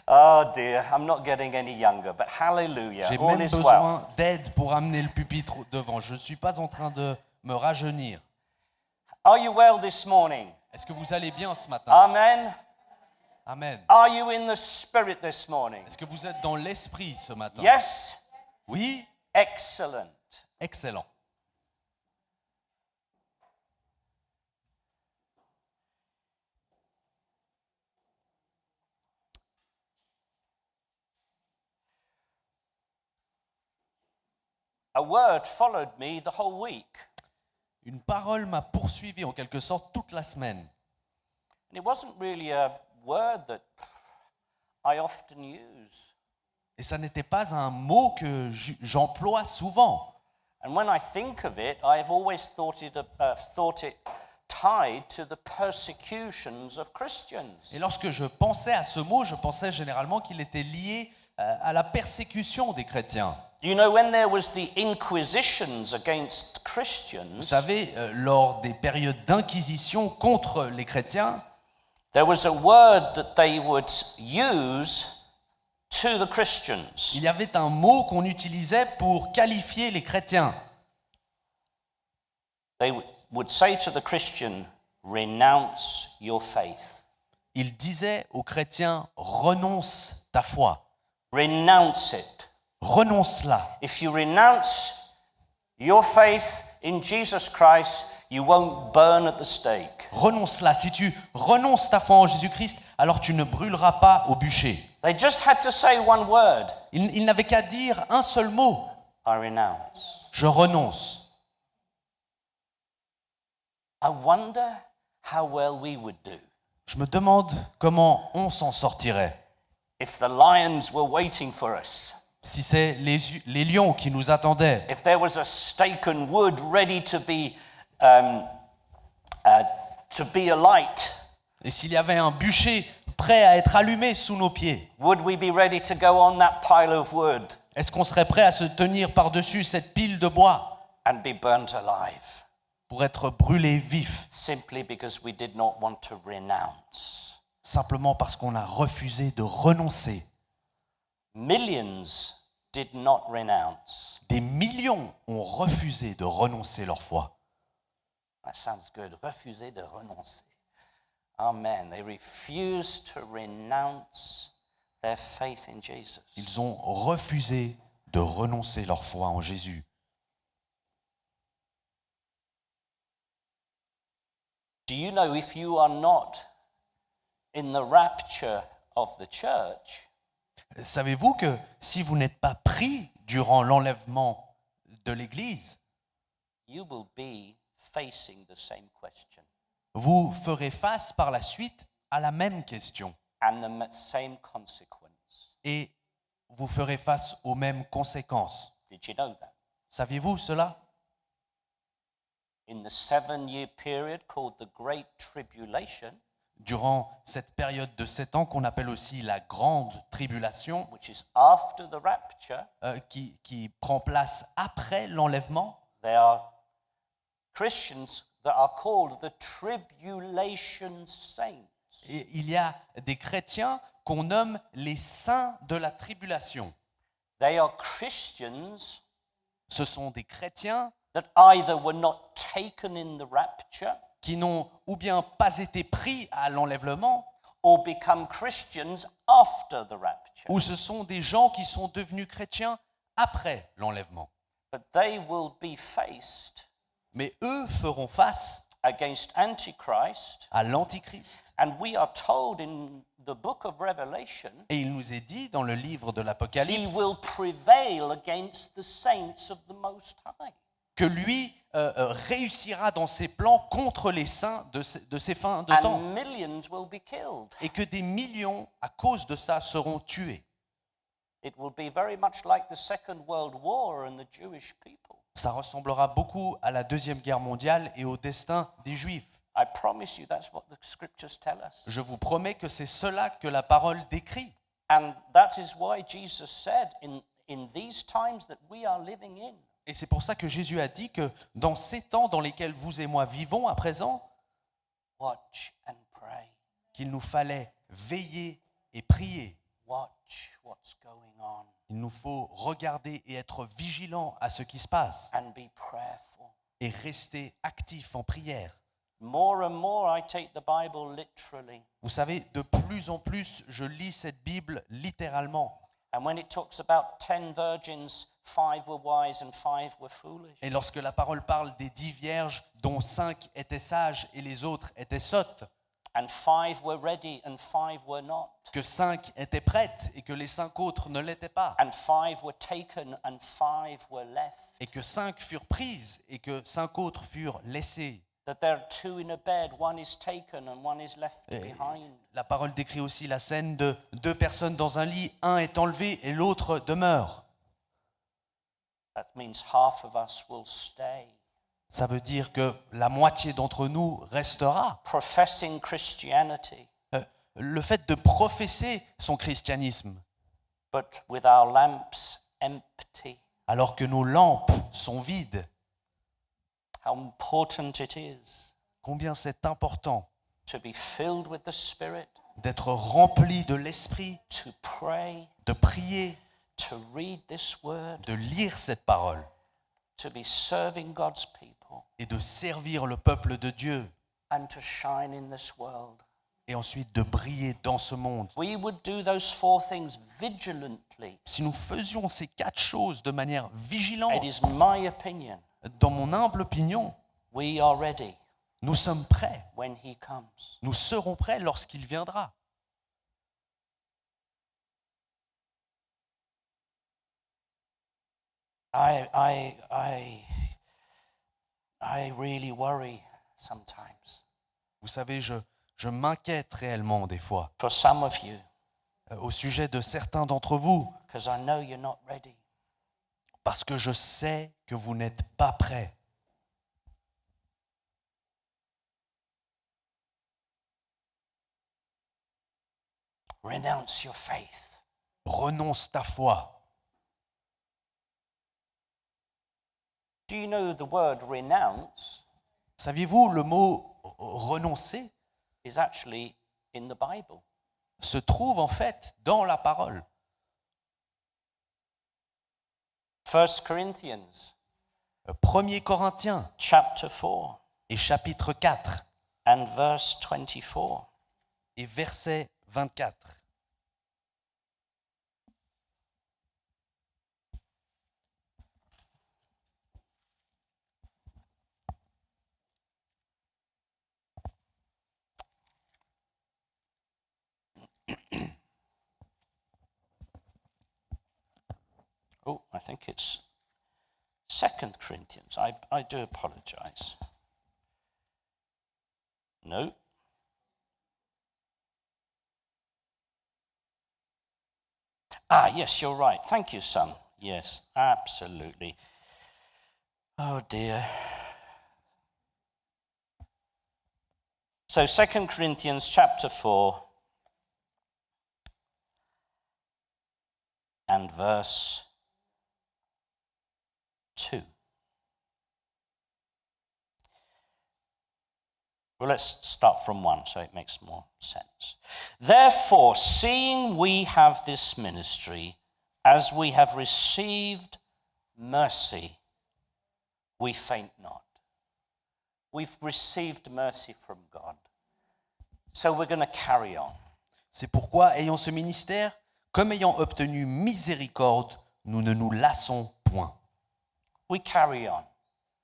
Oh dear, I'm not getting any younger, but hallelujah, J'ai all même is well. besoin d'aide pour amener le pupitre devant. Je ne suis pas en train de me rajeunir. Are you well this morning? Est-ce que vous allez bien ce matin? Amen. Amen. Are you in the spirit this morning? Est-ce que vous êtes dans l'esprit ce matin? Yes? Oui? Excellent. Excellent. A word followed me the whole week. Une parole m'a poursuivi en quelque sorte toute la semaine. And it wasn't really a word that I often use. Et ça n'était pas un mot que j'emploie souvent. And when I think of it, I've always thought it tied to the persecutions of Christians. Et lorsque je pensais à ce mot, je pensais généralement qu'il était lié à la persécution des chrétiens. You know, when there was the inquisitions against Vous Christians, savez, lors des périodes d'inquisition contre les chrétiens, there was a word that they would use to the Christians. il y avait un mot qu'on utilisait pour qualifier les chrétiens. They would say to the Christian, renounce your faith. Il disait aux chrétiens, renonce ta foi, Renounce it. renonce-la. If you renounce your faith in Jesus Christ, you won't burn at the stake. Renonce-la. Si tu renonces ta foi en Jésus-Christ, alors tu ne brûleras pas au bûcher. They just had to say one word. Il n'avait qu'à dire un seul mot. I renounce. Je renonce. I wonder how well we would do Je me demande comment on s'en sortirait. if the lions were waiting for us. Si c'est les lions qui nous attendaient, If there was a stake and wood ready to be alight, et s'il y avait un bûcher prêt à être allumé sous nos pieds, would we be ready to go on that pile of wood est-ce qu'on serait prêt à se tenir par-dessus cette pile de bois and be burnt alive pour être brûlé vif, simply because we did not want to renounce? simplement parce qu'on a refusé de renoncer? Millions did not renounce. Des millions ont refusé de renoncer leur foi. That sounds good. Refuser de renoncer. Amen. They refused to renounce their faith in Jesus. Ils ont refusé de renoncer leur foi en Jésus. Do you know if you are not in the rapture of the church, Savez-vous que si vous n'êtes pas pris durant l'enlèvement de l'Église, you will be facing the same question vous ferez face par la suite à la même question and the same consequence? et vous ferez face aux mêmes conséquences. Did you know that? Saviez-vous cela? In the 7-year period called the Great Tribulation, Durant cette période de 7 ans qu'on appelle aussi la Grande Tribulation, which is after the rapture, qui prend place après l'enlèvement, there are Christians that are called the Tribulation Saints. et il y a des chrétiens qu'on nomme les saints de la tribulation. They are Christians Ce sont des chrétiens that either were not taken in the rapture qui n'ont ou bien pas été pris à l'enlèvement, or become Christians after the rapture. ou ce sont des gens qui sont devenus chrétiens après l'enlèvement. But they will be faced Mais eux feront face against Antichrist, à l'Antichrist. and we are told in the book of Revelation, Et il nous est dit dans le livre de he l'Apocalypse will prevail against the saints of the Most High. que lui réussira dans ses plans contre les saints de ces fins de temps. And millions will be killed. Et que des millions, à cause de ça, seront tués. It will be very much like the Second World War and the Jewish people. Ça ressemblera beaucoup à la Deuxième Guerre mondiale et au destin des Juifs. I promise you that's what the scriptures tell us. Je vous promets que c'est cela que la parole décrit. And that is why Jesus said in these times that we are living in, Et c'est pour ça que Jésus a dit que dans ces temps dans lesquels vous et moi vivons à présent, watch and pray. qu'il nous fallait veiller et prier. watch what's going on Il nous faut regarder et être vigilants à ce qui se passe and be prayerful. et rester actifs en prière. More and more, I take the Bible literally. Vous savez, de plus en plus, je lis cette Bible littéralement. And when it talks about 10 virgins, 5 were wise and 5 were foolish. Et lorsque la parole parle des 10 vierges, dont 5 étaient sages et les autres étaient sottes, And 5 were ready and 5 were not. que 5 étaient prêtes et que les 5 autres ne l'étaient pas, And 5 were taken and 5 were left. et que 5 furent prises et que 5 autres furent laissées. That there are 2 in a bed, one is taken and one is left Et behind. la parole décrit aussi la scène de 2 personnes dans un lit, un est enlevé et l'autre demeure. That means half of us will stay. Ça veut dire que la moitié d'entre nous restera. Professing Christianity, Le fait de professer son christianisme, but with our lamps empty. alors que nos lampes sont vides, How important it is combien c'est important to be filled with the Spirit, d'être rempli de l'esprit, to pray, de prier, to read this word, de lire cette parole to be serving God's people, et de servir le peuple de Dieu and to shine in this world. et ensuite de briller dans ce monde. We would do those 4 things vigilantly. Si nous faisions ces 4 choses de manière It vigilante, is my opinion. dans mon humble opinion, We are ready nous sommes prêts. when He comes. Nous serons prêts lorsqu'il viendra. I really worry sometimes. Vous savez, je m'inquiète réellement des fois For some of you, au sujet de certains d'entre vous, because I know you're not ready. parce que je sais que vous n'êtes pas prêts. Renounce your faith. Renonce ta foi. Do you know the word renounce Saviez-vous, le mot renoncer is actually in the Bible? se trouve en fait dans la parole. 1 Corinthians 1 Corinthiens chapter 4 et chapitre 4 and verse 24. et verset 24. Oh, I think it's 2 Corinthians. I do apologize. No. Ah, yes, you're right. Thank you, son. Yes, absolutely. Oh, dear. So 2 Corinthians chapter 4 and verse 2. Well, let's start from 1 so it makes more sense. Therefore, seeing we have this ministry, as we have received mercy, we faint not. We've received mercy from God. So we're going to carry on. C'est pourquoi, ayant ce ministère, comme ayant obtenu miséricorde, nous ne nous lassons point. We carry on.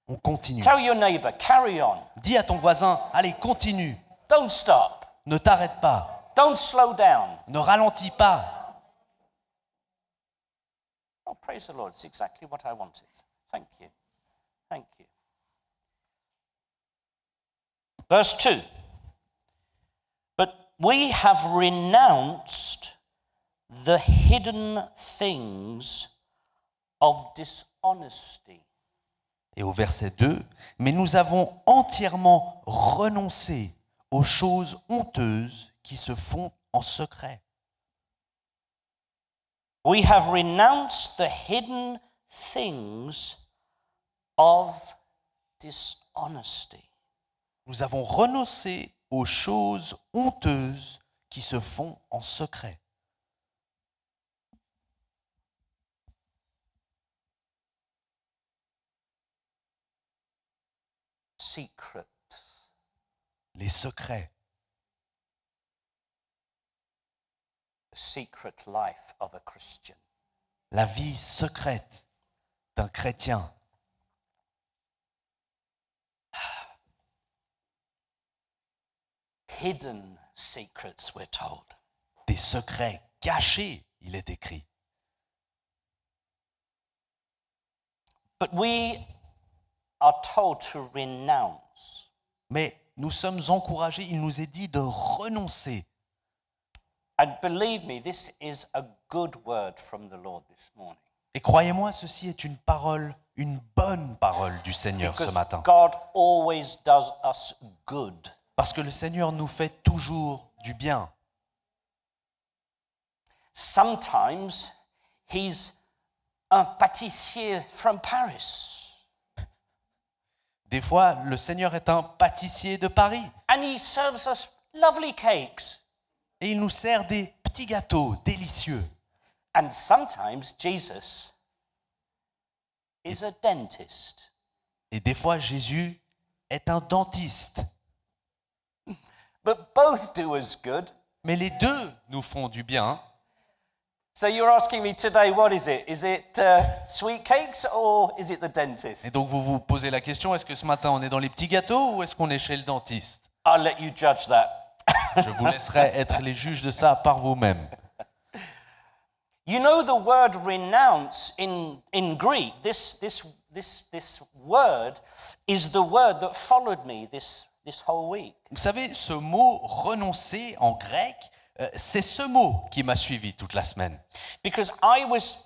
On continue. Tell your neighbor, carry on. Dis à ton voisin, allez, continue. Don't stop. Ne t'arrête pas. Don't slow down. Ne ralentis pas. Oh, praise the Lord. It's exactly what I wanted. Thank you. Thank you. Verse 2. But we have renounced the hidden things of dishonesty. Et au verset 2, mais nous avons entièrement renoncé aux choses honteuses qui se font en secret. We have renounced the hidden things of dishonesty. Nous avons renoncé aux choses honteuses qui se font en secret. secret. les secrets, The secret life of a Christian. la vie secrète d'un chrétien. Hidden secrets, we're told. Des secrets cachés, il est écrit. But we are told to renounce. Mais nous sommes encouragés, il nous est dit de renoncer. And believe me, this is a good word from the Lord this morning. Et croyez-moi, ceci est une parole, une bonne parole du Seigneur ce Because matin. God always does us good. Parce que le Seigneur nous fait toujours du bien. Sometimes he's un pâtissier from Paris. Des fois, le Seigneur est un pâtissier de Paris And he serves us lovely cakes. et il nous sert des petits gâteaux délicieux. And sometimes Jesus is a dentist. Et des fois, Jésus est un dentiste. But both do us good. Mais les deux nous font du bien. So you're asking me today, what is it? Is it sweet cakes or is it the dentist? Et donc vous vous posez la question, est-ce que ce matin on est dans les petits gâteaux ou est-ce qu'on est chez le dentiste? I'll let you judge that. Je vous laisserai être les juges de ça par vous-même. You know the word renounce in Greek, this word is the word that followed me this whole week. Vous savez, ce mot renoncer en grec, c'est ce mot qui m'a suivi toute la semaine. Because I was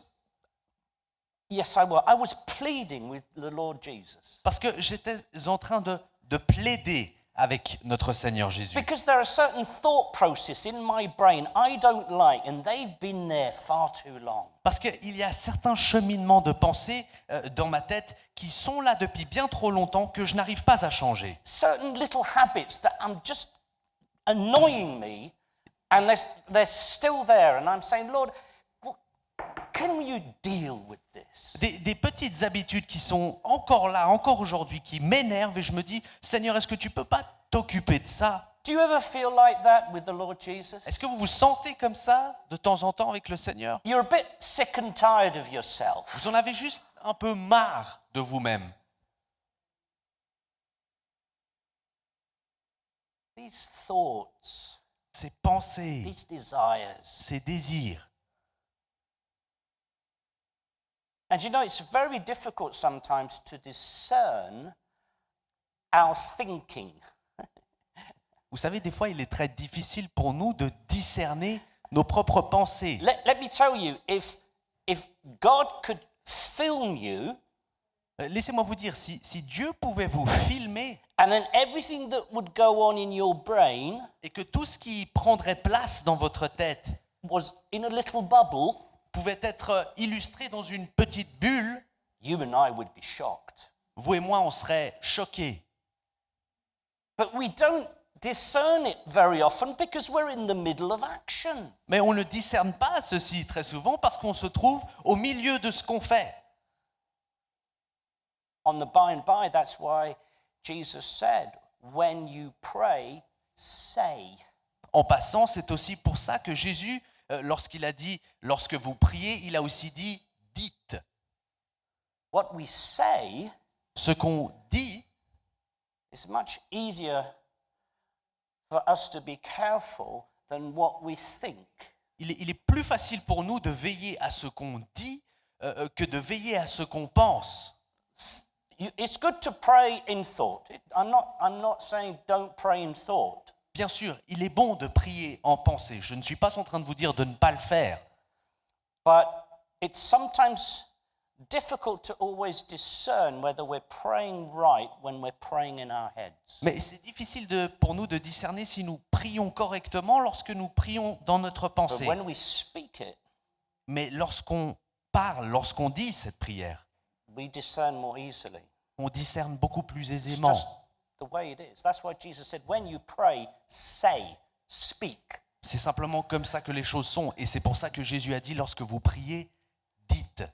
pleading with the Lord Jesus. Parce que j'étais en train de plaider avec notre Seigneur Jésus. Because there are certain thought processes in my brain I don't like, and they've been there far too long. Parce qu'il y a certains cheminements de pensée dans ma tête qui sont là depuis bien trop longtemps que je n'arrive pas à changer. Certain little habits that are just annoying me, and they're still there, and I'm saying, Lord, can you deal with this? Des petites habitudes qui sont encore là, encore aujourd'hui, qui m'énervent et je me dis, Seigneur, est-ce que tu peux pas t'occuper de ça? Do you ever feel like that with the Lord Jesus? Est-ce que vous vous sentez comme ça de temps en temps avec le Seigneur? You're a bit sick and tired of yourself. Vous en avez juste un peu marre de vous-même. These thoughts, Ces pensées, these desires. ces désirs. And you know, it's very difficult sometimes to discern our thinking. Vous savez, des fois, il est très difficile pour nous de discerner nos propres pensées. Let me tell you, if God could film you, Laissez-moi vous dire, si Dieu pouvait vous filmer and then everything that would go on in your brain et que tout ce qui prendrait place dans votre tête was in a little bubble, pouvait être illustré dans une petite bulle, you and I would be shocked. vous et moi, on serait choqués. But we don't discern it very often because we're in the middle of action. Mais on ne discerne pas ceci très souvent parce qu'on se trouve au milieu de ce qu'on fait. On the by and by, that's why Jesus said, when you pray, say. En passant, c'est aussi pour ça que Jésus, lorsqu'il a dit « lorsque vous priez », il a aussi dit « dites ». What we say Ce qu'on dit, is much easier for us to be careful than what we think. il est plus facile pour nous de veiller à ce qu'on dit que de veiller à ce qu'on pense. It's good to pray in thought. I'm not saying don't pray in thought. Bien sûr, il est bon de prier en pensée. Je ne suis pas en train de vous dire de ne pas le faire. But it's sometimes difficult to always discern whether we're praying right when we're praying in our heads. Mais c'est difficile pour nous de discerner si nous prions correctement lorsque nous prions dans notre But pensée. when we speak it, Mais lorsqu'on parle, lorsqu'on dit cette prière, we discern more easily. on discerne beaucoup plus It's aisément. just the way it is. That's why Jesus said, when you pray, say, speak. C'est simplement comme ça que les choses sont. Et c'est pour ça que Jésus a dit, lorsque vous priez, dites.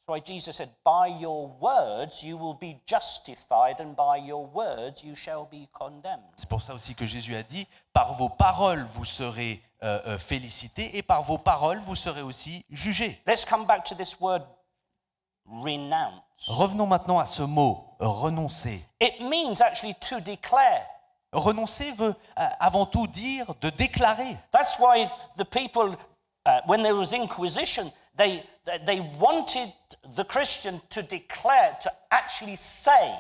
That's why Jesus said, by your words you will be justified, and by your words you shall be condemned. C'est pour ça aussi que Jésus a dit, par vos paroles vous serez félicités et par vos paroles vous serez aussi jugés. Let's come back to this word renounce. Revenons maintenant à ce mot, renoncer. It means actually to declare. Renoncer veut avant tout dire de déclarer. That's why the people, when there was Inquisition, they wanted the Christian to declare, to actually say,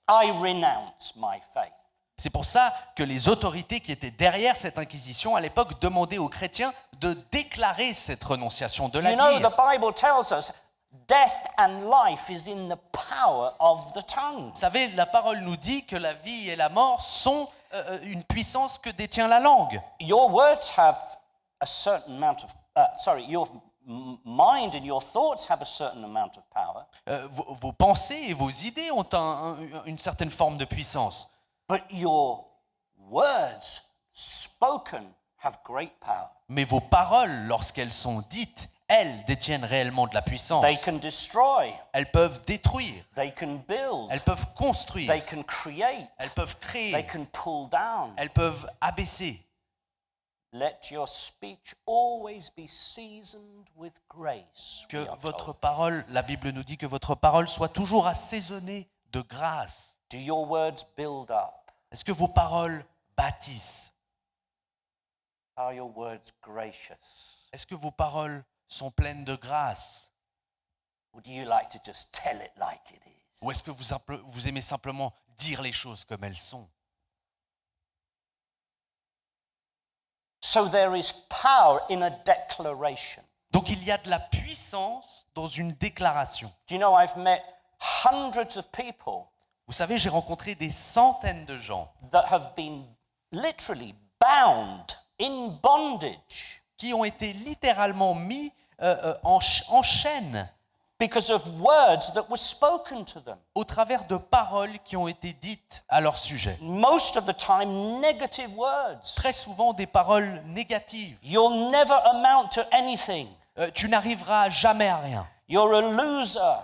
I renounce my faith. C'est pour ça que les autorités qui étaient derrière cette inquisition à l'époque demandaient aux chrétiens de déclarer cette renonciation, de la You know, dire. the Bible tells us death and life is in the power of the tongue. Vous savez, la parole nous dit que la vie et la mort sont une puissance que détient la langue. Your words have a certain amount of, your mind and your thoughts have a certain amount of power, Vos pensées et vos idées ont une certaine forme de puissance. but your words spoken have great power. Mais vos paroles, lorsqu'elles sont dites, elles détiennent réellement de la puissance. They can destroy, Elles peuvent détruire, they can build, elles peuvent construire, they can create, elles peuvent they créer, can pull down. elles peuvent abaisser. Let your speech always be seasoned with grace. Que we are votre told. parole, la Bible nous dit que votre parole soit toujours assaisonnée de grâce. Do your words build up? Est-ce que vos paroles bâtissent? Are your words gracious? Est-ce que vos paroles sont pleines de grâce? Or do you like to just tell it like it is? Ou est-ce que vous aimez simplement dire les choses comme elles sont? So there is power in a declaration. Donc il y a de la puissance dans une déclaration. Do you know, I've met hundreds of people Vous savez, j'ai rencontré des centaines de gens that have been literally bound in bondage qui ont été littéralement mis en chaîne because of words that were spoken to them. au travers de paroles qui ont été dites à leur sujet. Most of the time, negative words. Très souvent des paroles négatives. You'll never amount to anything. Tu n'arriveras jamais à rien. You're a loser.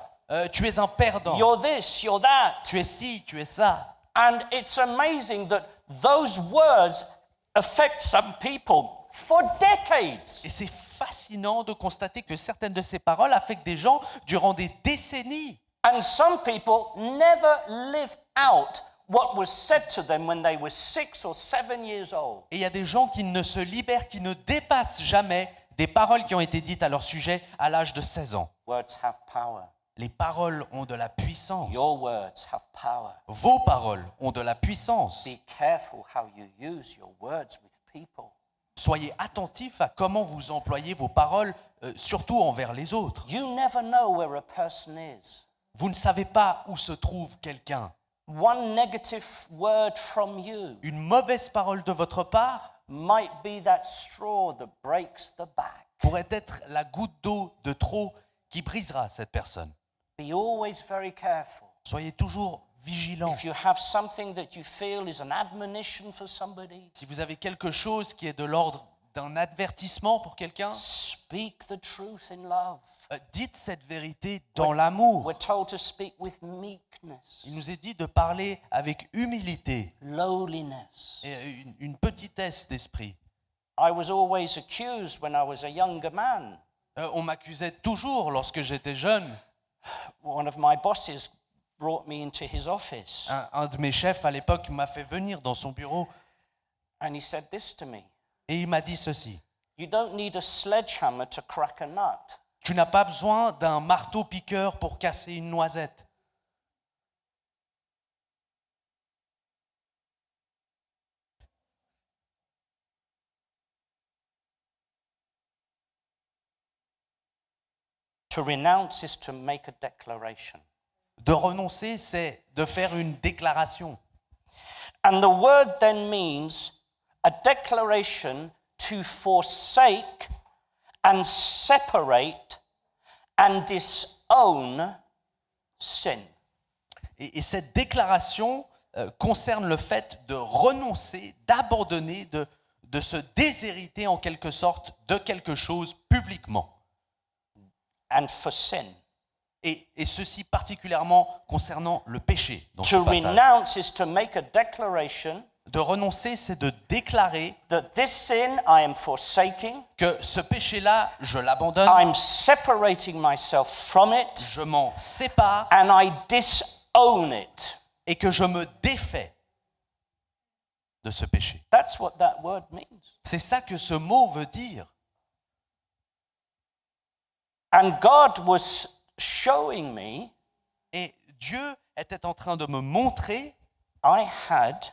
Tu es un perdant. You're this, you're that. Tu es ci, tu es ça. And it's amazing that those words affect some people for decades. Et c'est fascinant de constater que certaines de ces paroles affectent des gens durant des décennies. And some people never live out what was said to them when they were 6 or 7 years old. Et il y a des gens qui ne se libèrent, qui ne dépassent jamais des paroles qui ont été dites à leur sujet à l'âge de 16 ans. Words have power. Les paroles ont de la puissance. Your words have power. Vos paroles ont de la puissance. Be careful how you use your words with people. Soyez attentifs à comment vous employez vos paroles, surtout envers les autres. You never know where a person is. Vous ne savez pas où se trouve quelqu'un. One negative word from you Une mauvaise parole de votre part might be that straw that breaks the back. pourrait être la goutte d'eau de trop qui brisera cette personne. Be always very careful. Soyez toujours vigilants. If you have something that you feel is an admonition for somebody, Si vous avez quelque chose qui est de l'ordre d'un avertissement pour quelqu'un, speak the truth in love. dites cette vérité dans l'amour. We're told to speak with meekness, Il nous est dit de parler avec humilité lowliness. et une petitesse d'esprit. I was always accused when I was a younger man. On m'accusait toujours lorsque j'étais jeune. One of my bosses brought me into his office Un de mes chefs à l'époque m'a fait venir dans son bureau and he said this to me: et il m'a dit ceci. you don't need a sledgehammer to crack a nut. Tu n'as pas besoin d'un marteau-piqueur pour casser une noisette. To renounce is to make a declaration. De renoncer, c'est de faire une déclaration. And the word then means a declaration to forsake and separate and disown sin. Et cette déclaration concerne le fait de renoncer, d'abandonner, de se déshériter en quelque sorte de quelque chose publiquement. And for sin. Et ceci particulièrement concernant le péché. Dans ce To passage. renounce is to make a declaration De renoncer, c'est de déclarer that this sin I am forsaking, que ce péché-là, je l'abandonne, I'm separating myself from it, je m'en sépare and I disown it. et que je me défais de ce péché. That's what that word means. C'est ça que ce mot veut dire. And God was showing me Et Dieu était en train de me montrer I had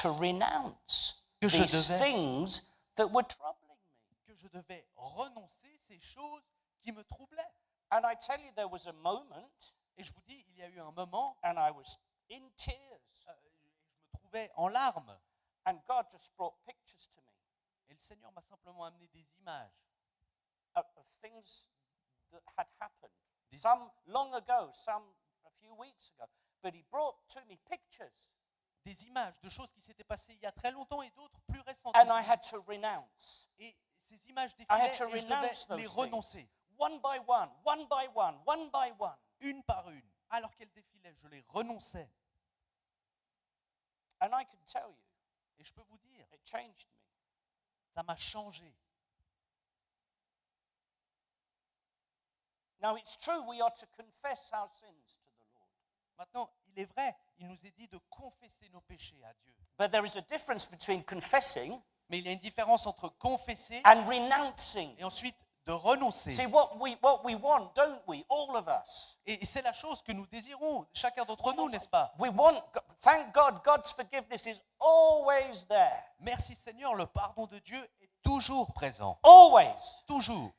to renounce que je these devais- things that were troubling me. que je devais renoncer ces choses qui me troublaient. And I tell you, there was a moment, Et je vous dis, il y a eu un moment, and I was in tears, je me trouvais en larmes. and God just brought pictures to me Et le Seigneur m'a simplement amené des images. of things that had happened. Some long ago, some a few weeks ago. But He brought to me pictures, Des images de choses qui s'étaient passées il y a très longtemps et d'autres plus récentes. and I had to renounce Et ces images had défilaient to et je devais renounce those les things. renoncer, one by one, one by one, one by one. une par une. Alors qu'elles défilaient, je les renonçais. And I can tell you, Et je peux vous dire, it changed me. ça m'a changé. Now, it's true we are to confess our sins to the Lord. Maintenant, il est vrai, il nous est dit de confesser nos péchés à Dieu. But there is a difference between confessing Mais il y a une différence entre confesser and renouncing. et ensuite de renoncer. See, what we want, don't we, all of us? Et c'est la chose que nous désirons, chacun d'entre nous, n'est-ce pas? We want, thank God, God's forgiveness is always there. Merci Seigneur, le pardon de Dieu est toujours présent. Always. Toujours.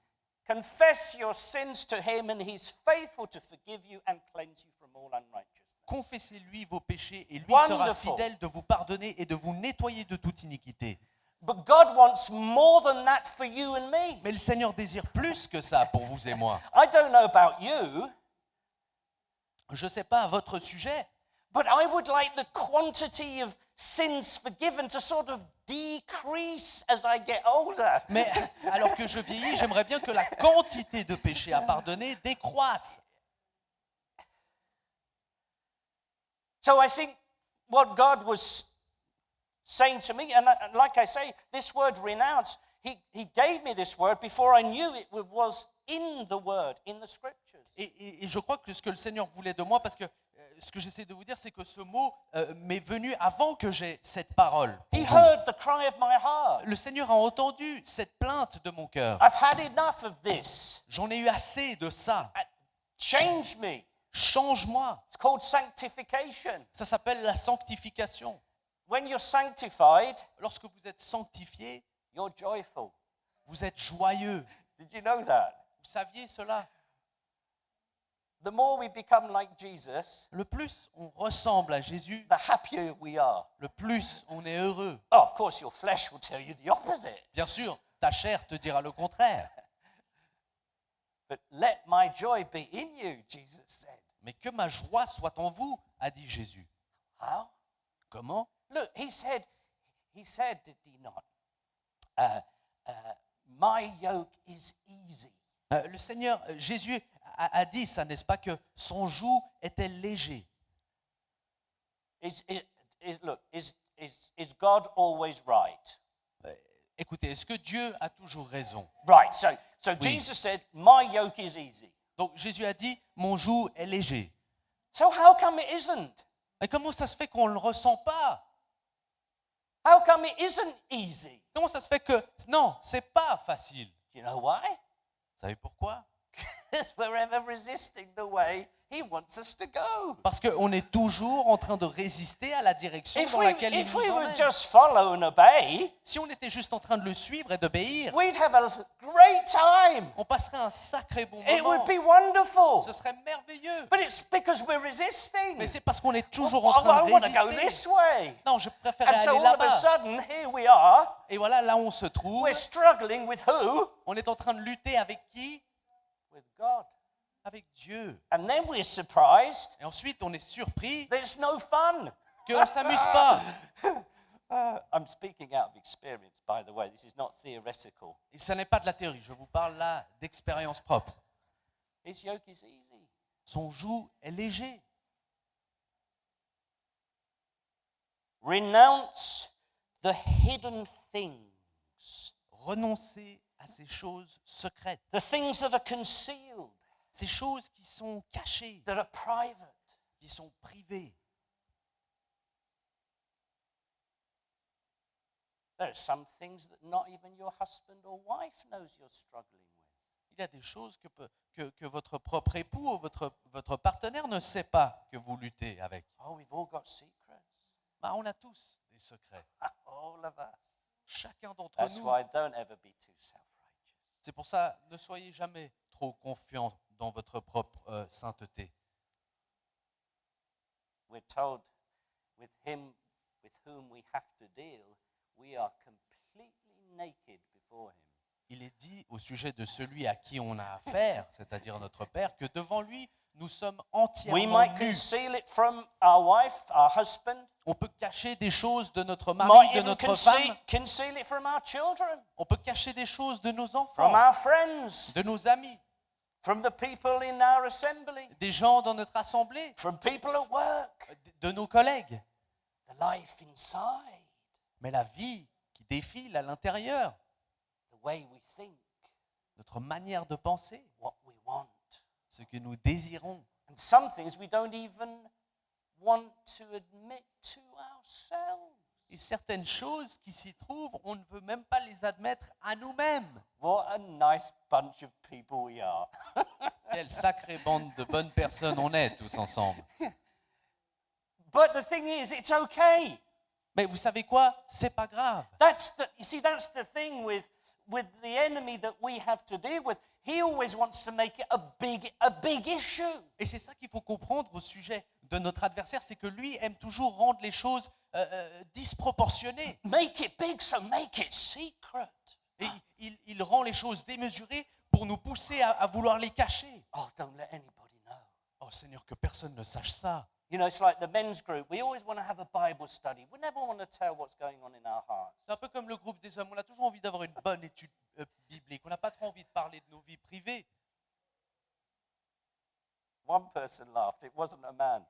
Confess your sins to Him, and He's faithful to forgive you and cleanse you from all unrighteousness. Confessez-lui vos péchés et lui Wonderful. sera fidèle de vous pardonner et de vous nettoyer de toute iniquité. But God wants more than that for you and me. Mais le Seigneur désire plus que ça pour vous et moi. I don't know about you, Je ne sais pas à votre sujet, but I would like the quantity of sins forgiven to sort of decrease as I get older. mais alors que je vieillis, j'aimerais bien que la quantité de péchés à pardonner décroisse. So I think what God was saying to me, and like I say, this word renounce, he gave me this word before I knew it was in the word, in the scriptures. Et je crois que ce que le Seigneur voulait de moi, parce que ce que j'essaie de vous dire, c'est que ce mot m'est venu avant que j'aie cette parole. pour He vous. heard the cry of my heart. Le Seigneur a entendu cette plainte de mon cœur. I've had enough of this. J'en ai eu assez de ça. Change me. Change-moi. It's called sanctification. Ça s'appelle la sanctification. When you're sanctified, Lorsque vous êtes sanctifié, you're joyful. vous êtes joyeux. Did you know that? Vous saviez cela? The more we become like Jesus, Le plus on ressemble à Jésus, the happier we are. le plus on est heureux. Oh, of course, your flesh will tell you the opposite. Bien sûr, ta chair te dira le contraire. But let my joy be in you, Jesus said. Mais que ma joie soit en vous, a dit Jésus. How? Comment? Look, he said, did he not? My yoke is easy. Le Seigneur, Jésus a dit ça, n'est-ce pas, que son joug était léger. Is God always right? Écoutez, est-ce que Dieu a toujours raison? Right. So Oui. Jesus said, my yoke is easy. Donc Jésus a dit, mon joug est léger. So how come it isn't? Mais comment ça se fait qu'on ne le ressent pas? How come it isn't easy? Comment ça se fait que, non, c'est pas facile? Do you know why? Vous savez pourquoi? Because we're ever resisting the way He wants us to go. Parce qu'on est toujours en train de résister à la direction dans laquelle il If nous we would emmène. just follow and obey, Si on était juste en train de le suivre et d'obéir, we'd have a great time. on passerait un sacré bon It would moment. be wonderful. Ce serait merveilleux. But it's because we're resisting. Mais c'est parce qu'on est toujours I en train de want to go résister. this way. Non, je préfère And so aller all of a là-bas. sudden, here we are. Et voilà, là où on se trouve, We're struggling with who? on est en train de lutter avec qui? With God. Avec Dieu. And then we're surprised Et ensuite, on est surpris that it's no fun. qu'on ne s'amuse pas. I'm speaking out of experience, by the way. This is not theoretical. Et ce n'est pas de la théorie, je vous parle là d'expérience propre. His yoke is easy. Son joug est léger. Renounce the hidden things, Renoncez à ces choses secrètes, the things that are concealed, ces choses qui sont cachées, that are private. qui sont privées. There are some things that not even your husband or wife knows you're struggling with. Il y a des choses que votre propre époux ou votre partenaire ne sait pas que vous luttez avec. Oh, we've all got secrets. Bah, on a tous des secrets. All of us. Chacun d'entre That's nous. why don't ever be too self-righteous. C'est pour ça, ne soyez jamais trop confiants dans votre propre sainteté. We're told with him with whom we have to deal, we are completely naked before him. Il est dit au sujet de celui à qui on a affaire, c'est-à-dire notre Père, que devant lui, nous sommes We entièrement might nus. conceal it from our wife, our husband. On peut cacher des choses de notre Might mari, de even notre femme. conceal it from our children, On peut cacher des choses de nos from enfants, our friends, de nos amis, from the people in our assembly, des gens dans notre assemblée, from people at work. de nos collègues. The life inside, Mais la vie qui défile à l'intérieur, the way we think, notre manière de penser, what we want. ce que nous désirons. And some things we don't even want to admit to ourselves. Et certaines choses qui s'y trouvent, on ne veut même pas les admettre à nous-mêmes. What a nice bunch of people we are. Quelle sacrée bande de bonnes personnes on est tous ensemble. But the thing is, it's okay. Mais vous savez quoi? C'est pas grave. That's the thing with the enemy that we have to deal with. He always wants to make it a big issue. Et c'est ça qu'il faut comprendre au sujet de notre adversaire, c'est que lui aime toujours rendre les choses disproportionnées. Make it big, so make it secret. Et il rend les choses démesurées pour nous pousser à vouloir les cacher. Oh, don't let anybody know. Oh Seigneur, que personne ne sache ça. You know, it's like the men's group. We always want to have a Bible study. We never want to tell what's going on in our hearts. C'est un peu comme le groupe des hommes. On a toujours envie d'avoir une bonne étude biblique. On n'a pas trop envie de parler de nos vies privées. One person laughed. It wasn't a man.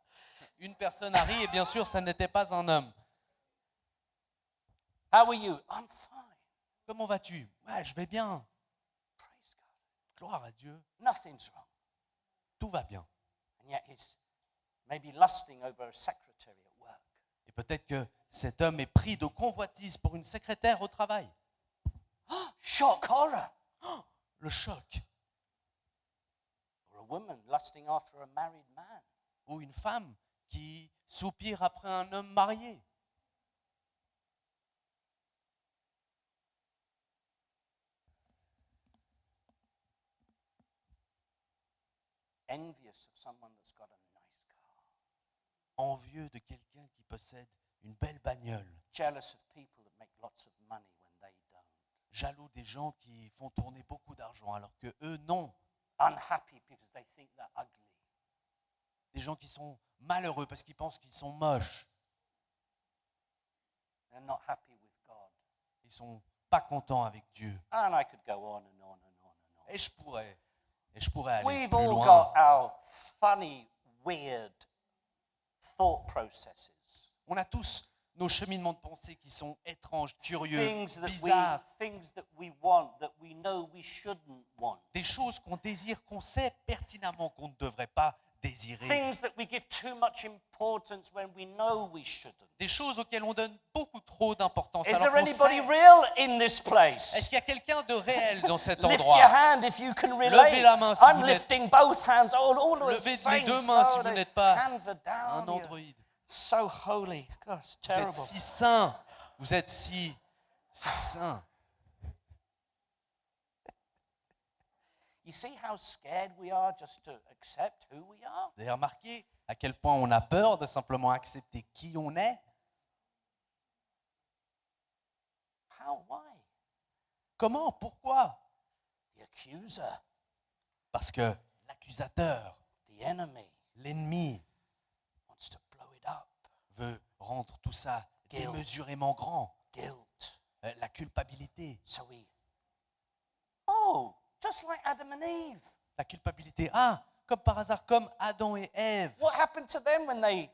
Une personne a ri et bien sûr, ça n'était pas un homme. How are you? I'm fine. Comment vas-tu? Ouais, je vais bien. Praise God. Gloire à Dieu. Nothing's wrong. Tout va bien. And yet he's maybe lusting over a secretary at work. Et peut-être que cet homme est pris de convoitise pour une secrétaire au travail. Shock, horror. Le choc. Or a woman lusting after a married man. Ou une femme qui soupire après un homme marié. Envious of someone that's got a nice car. Envieux de quelqu'un qui possède une belle bagnole. Jealous of people that make lots of money when they don't. Jaloux des gens qui font tourner beaucoup d'argent alors que eux non. Unhappy because they think they're ugly. Des gens qui sont malheureux parce qu'ils pensent qu'ils sont moches. They're not happy with God. Ils sont pas contents avec Dieu. And I could go on and on and on and on. Et je pourrais aller We've plus all loin. got our funny, weird thought processes. On a tous nos cheminements de pensée qui sont étranges, curieux, Things bizarres. that we want that we know we shouldn't want. Des choses qu'on désire, qu'on sait pertinemment qu'on ne devrait pas désirer. Things that we give too much importance when we know we shouldn't. Des choses auxquelles on donne beaucoup trop d'importance. Is Alors there qu'on anybody sait. real in this place? Est-ce qu'il y a quelqu'un de réel dans cet Lift your endroit? hand if you can Levez relate. la main si I'm vous n'êtes- lifting both hands. All of Levez the les saints. deux mains si Oh, vous the n'êtes pas hands are Un down. androïde. So holy. Gosh, Vous êtes terrible. si saint. Vous êtes si saint. You see how scared we are just to accept who we are? Vous avez remarqué à quel point on a peur de simplement accepter qui on est? How? Why? Comment? Pourquoi? The accuser, Parce que l'accusateur, the enemy, l'ennemi, wants to blow it up. veut rendre tout ça Guilt. démesurément grand. Guilt. La culpabilité. So we, oh, just like Adam and Eve. La culpabilité. Ah, comme par hasard, comme Adam et Ève. What happened to them when they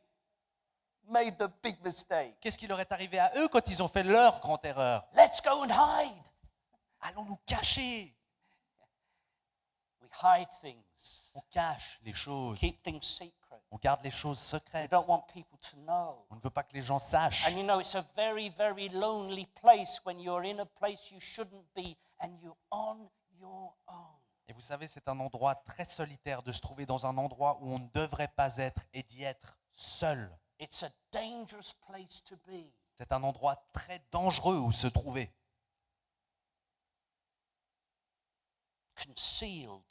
made the big mistake? Qu'est-ce qui leur est arrivé à eux quand ils ont fait leur grande erreur? Let's go and hide. Allons nous cacher. We hide things. On cache les choses. Keep things secret. On garde les choses We secrètes. don't want people to know. On ne veut pas que les gens sachent. And you know, it's a very, very lonely place when you're in a place you shouldn't be and you're on your own. Et vous savez, c'est un endroit très solitaire de se trouver dans un endroit où on ne devrait pas être et d'y être seul. It's a dangerous place to be. C'est un endroit très dangereux où se trouver. Concealed.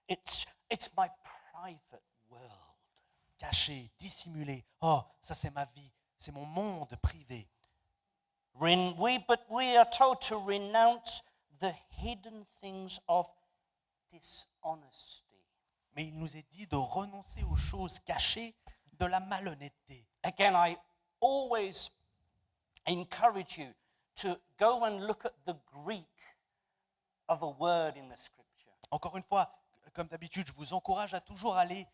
It's my private world. Caché, dissimulé. Oh, ça c'est ma vie, c'est mon monde privé. But we are told to renounce the hidden things of dishonesty. Mais il nous est dit de renoncer aux choses cachées de la malhonnêteté. Again, I always encourage you to go and look at the Greek of a word in the scripture. Encore une fois, comme d'habitude, je vous encourage à toujours aller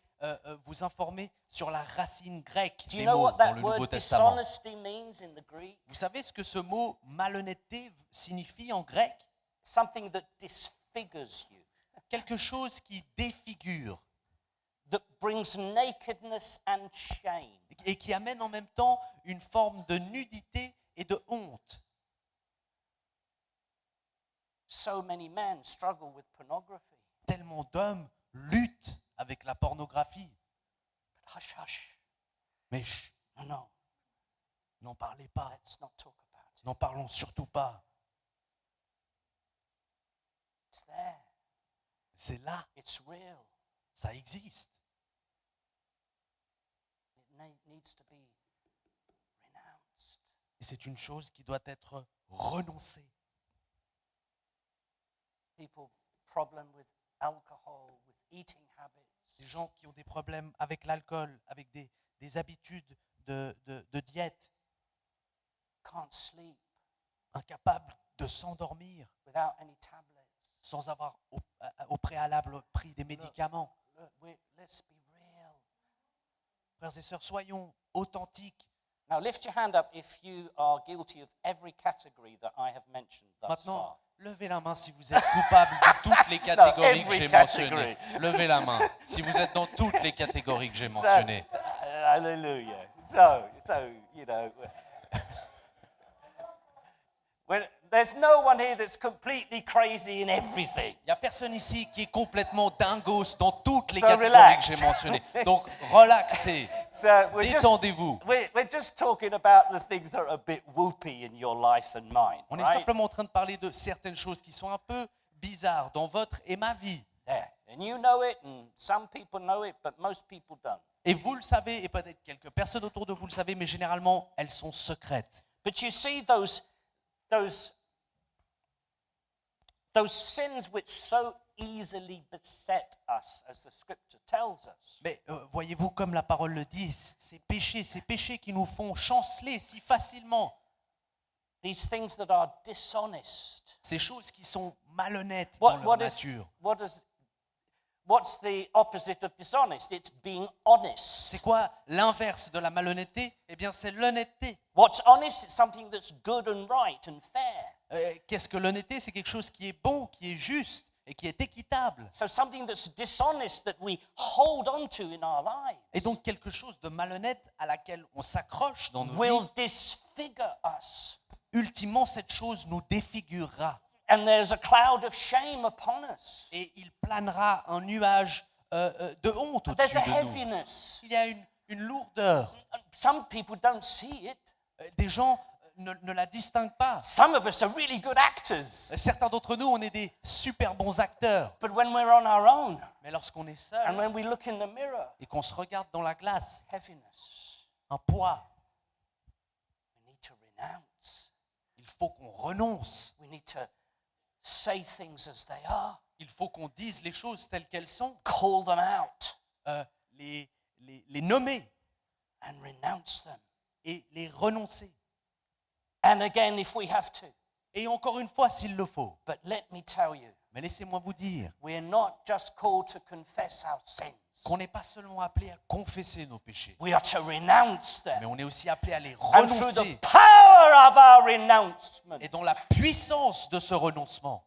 vous informer sur la racine grecque Do you des know mots what dans that le Nouveau word Testament. dishonesty means in the Greek? Vous savez ce que ce mot malhonnêteté signifie en grec? Something that disfigures you, Quelque chose qui défigure that brings nakedness and shame. et qui amène en même temps une forme de nudité et de honte. So many men struggle with pornography. Tellement d'hommes luttent avec la pornographie. But hush, hush. Mais chut, No, n'en parlez pas, let's not talk about it. n'en parlons surtout pas. It's there. C'est là, It's real. ça existe. It needs to be renounced. Et c'est une chose qui doit être renoncée. People problem with alcohol, with eating habits. Des gens qui ont des problèmes avec l'alcool, avec des habitudes de diète, Can't sleep incapables de s'endormir without any tablets. sans avoir au préalable pris des médicaments. Look, let's be real. Frères et sœurs, soyons authentiques. Now lift your hand up if you are guilty of every category that I have mentioned thus Maintenant, far. levez la main si vous êtes coupable de toutes les catégories que every j'ai category. mentionnées. Levez la main si vous êtes dans toutes les catégories que j'ai mentionnées. Hallelujah. So, you know, there's no one here that's completely crazy in everything. Il n'y a personne ici qui est complètement dingos dans toutes les So catégories relax. que j'ai mentionnées. Donc, relaxez, So détendez-vous. we're just talking about the things that are a bit whoopy in your life and mine, On est right? simplement en train de parler de certaines choses qui sont un peu bizarres dans votre et ma vie. Yeah. And you know it, and some people know it, but most people don't. Et vous le savez, et peut-être quelques personnes autour de vous le savez, mais généralement, elles sont secrètes. But you see those sins which so easily beset us, as the scripture tells us. Mais voyez-vous, comme la parole le dit, ces péchés qui nous font chanceler si facilement, These things that are dishonest. ces choses qui sont malhonnêtes dans leur nature. What's the opposite of dishonest? It's being honest. C'est quoi l'inverse de la malhonnêteté? Eh bien, c'est l'honnêteté. What's honest? It's something that's good and right and fair. Qu'est-ce que l'honnêteté? C'est quelque chose qui est bon, qui est juste et qui est équitable. So something that's dishonest that we hold on to in our lives Et donc quelque chose de malhonnête à laquelle on s'accroche dans nos will vies. disfigure us. Ultimement, cette chose nous défigurera. And there's a cloud of shame upon us. Et il planera un nuage de honte There's au-dessus a de nous. heaviness. Il y a une lourdeur. Some people don't see it. Des gens ne la distinguent pas. Some of us are really good actors. Certains d'entre nous, on est des super bons acteurs. But when we're on our own Mais lorsqu'on est and seul when we look in the mirror, et qu'on se regarde dans la glace, heaviness. un poids, We need to renounce. il faut qu'on renonce. We need to say things as they are. Il faut qu'on dise les choses telles qu'elles sont, Call them out les nommer and renounce them. et les renoncer. And again, if we have to. Et encore une fois, s'il le faut. But let me tell you, Mais laissez-moi vous dire we're not just called to confess our sins. qu'on n'est pas seulement appelé à confesser nos péchés, We are to renounce mais them. on est aussi appelé à les And through the renoncer. power of our renouncement, Et dans la puissance de ce renoncement,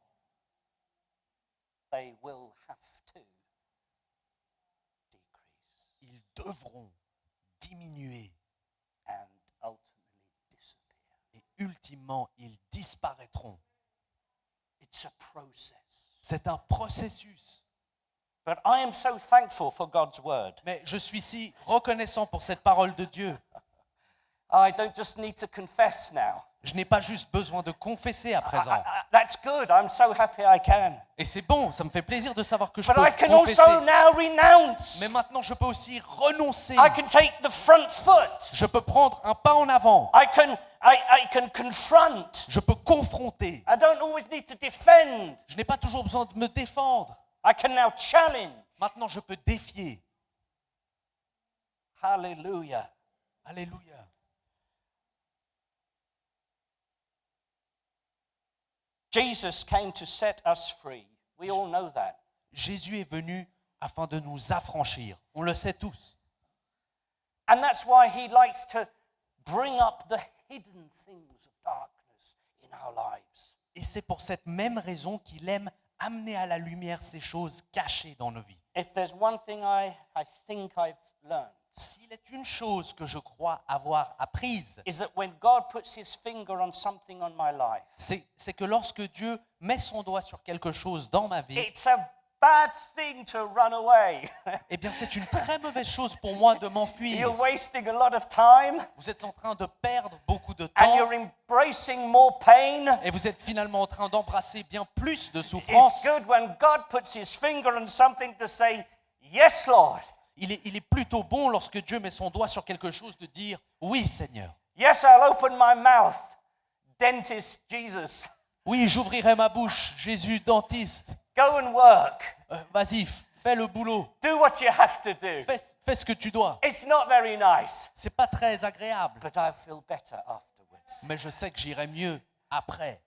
they will have to decrease ils devront diminuer and ultimately disappear. et ultimement, ils disparaîtront. It's a process. C'est un processus. But I am so thankful for God's word. Mais je suis si reconnaissant pour cette parole de Dieu. I don't just need to confess now. Je n'ai pas juste besoin de confesser à présent. That's good. I'm so happy I can. Et c'est bon, ça me fait plaisir de savoir que je But I peux can also confesser. now renounce. Mais maintenant, je peux aussi renoncer. I can take the front foot. Je peux prendre un pas en avant. I can confront. Je peux confronter. I don't always need to defend. Je n'ai pas toujours besoin de me défendre. I can now challenge. Maintenant, je peux défier. Hallelujah. Alléluia. Jesus came to set us free. We all know that. Jésus est venu afin de nous affranchir. On le sait tous. And that's why he likes to bring up the hidden things of darkness in our lives. Et c'est pour cette même raison qu'il aime amener à la lumière ces choses cachées dans nos vies. If there's one thing I think I've learned, S'il est une chose que je crois avoir apprise, is that when God puts his finger on something on my life, c'est que lorsque Dieu met son doigt sur quelque chose dans ma vie, it's a bad thing to run away. eh bien c'est une très mauvaise chose pour moi de m'enfuir. You're wasting a lot of time Vous êtes en train de perdre beaucoup de and temps you're embracing more pain. et vous êtes finalement en train d'embrasser bien plus de It's souffrance. good when God puts his finger on something to say, yes, Lord. Il est plutôt bon lorsque Dieu met son doigt sur quelque chose de dire « Oui, Seigneur. Yes, I'll open my mouth. Dentist Jesus. Oui, j'ouvrirai ma bouche, Jésus, dentiste. Go and work. Vas-y, fais le boulot. Do what you have to do. Fais ce que tu dois. It's not very nice, C'est pas très agréable, but I feel better afterwards. mais je sais que j'irai mieux après.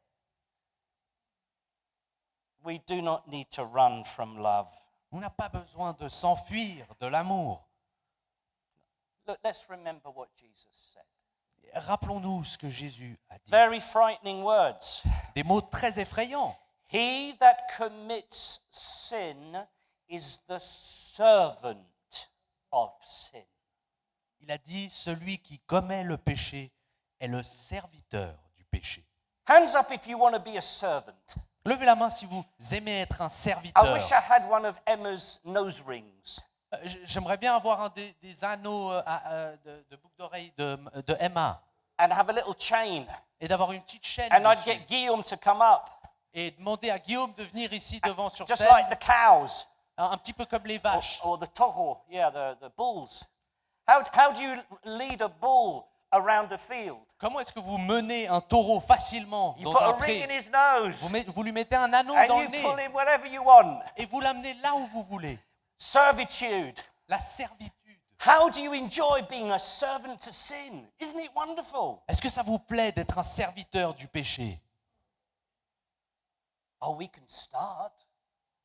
We do not need to run from love. On n'a pas besoin de s'enfuir de l'amour. Look, let's remember what Jesus said. Rappelons-nous ce que Jésus a dit. Very frightening words. Des mots très effrayants. He that commits sin is the servant of sin. Il a dit, celui qui commet le péché est le serviteur du péché. Hands up if you want to be a servant. Levez la main si vous aimez être un I serviteur. wish I had one of Emma's nose rings. J'aimerais bien avoir un des anneaux de boucle d'oreille de Emma And have a little chain. et d'avoir une petite chaîne And I'd dessus. get Guillaume to come up. Et demander à Guillaume de venir ici devant sur Just scène, like the cows. un petit peu comme les vaches. Or the toho, yeah, the bulls. How do you lead a bull around the field? Comment est-ce que vous menez un taureau facilement You dans put un a ring in pré? his nose. Vous lui mettez un anneau And dans you le pull nez him wherever you want. et vous l'amenez là où vous voulez. Servitude. La servitude. How do you enjoy being a servant to sin? Isn't it wonderful? Est-ce que ça vous plaît d'être un serviteur du péché? Oh, we can start.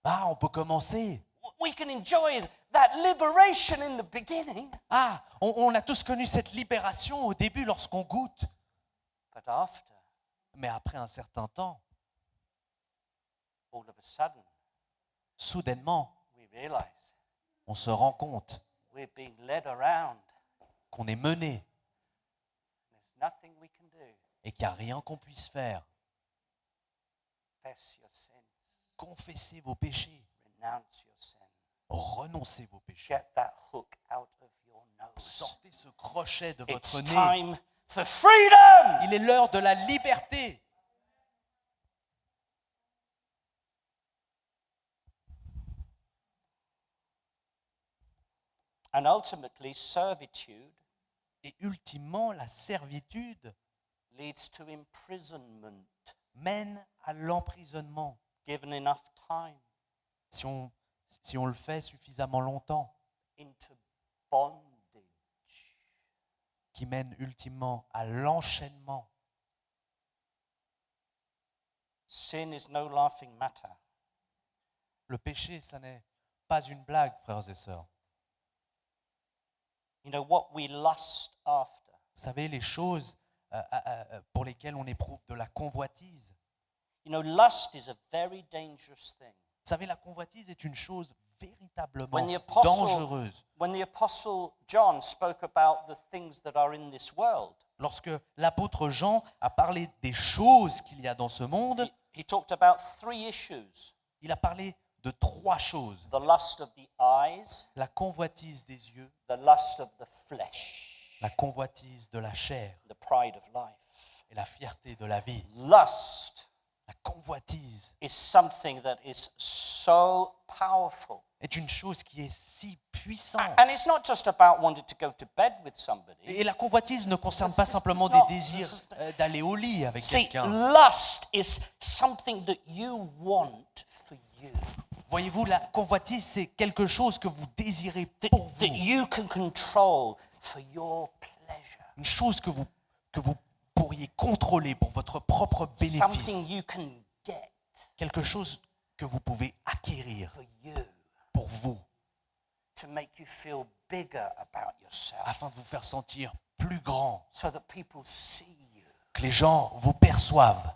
Ah, on peut commencer. We can enjoy that liberation in the beginning. Ah, on a tous connu cette libération au début lorsqu'on goûte. But after, Mais après un certain temps, all of a sudden, soudainement, we realize on se rend compte we're being led around. qu'on est mené There's nothing we can do. et qu'il n'y a rien qu'on puisse faire. Confess your sins. Confessez vos péchés. Renounce your sin. Renoncez vos péchés. Get that hook out of your nose. Sortez ce crochet de It's votre nez. time for freedom. Il est l'heure de la liberté. And ultimately, servitude Et ultimement, la servitude leads to imprisonment, mène à l'emprisonnement given enough time, si on le fait suffisamment longtemps, into bondage. qui mène ultimement à l'enchaînement. Sin is no laughing matter. le péché, ça n'est pas une blague, frères et sœurs. You know, what we lust after Vous savez, les choses pour lesquelles on éprouve de la convoitise. You know, lust is a very dangerous thing. Vous savez, la convoitise est une chose véritablement When the apostle, dangereuse. when the apostle John spoke about the things that are in this world, Lorsque l'apôtre Jean a parlé des choses qu'il y a dans ce monde, he talked about three issues: il a parlé de 3 choses. the lust of the eyes, La convoitise des yeux, the lust of the flesh, la convoitise de la chair the pride of life. et la fierté de la vie. Lust La convoitise is something that is so powerful. est une chose qui est si puissante. And it's not just about wanting to go to bed with somebody. Et la convoitise ne concerne pas simplement It's not- des désirs d'aller au lit avec See, quelqu'un. lust is something that you want for you, Voyez-vous, la convoitise, c'est quelque chose que vous désirez that, pour that vous. you can control for your pleasure, Une chose que vous pourriez contrôler pour votre propre something bénéfice. you can get Quelque chose que vous pouvez acquérir for you pour vous, to make you feel bigger about yourself, afin de vous faire sentir plus grand, so that people see you. que les gens vous perçoivent.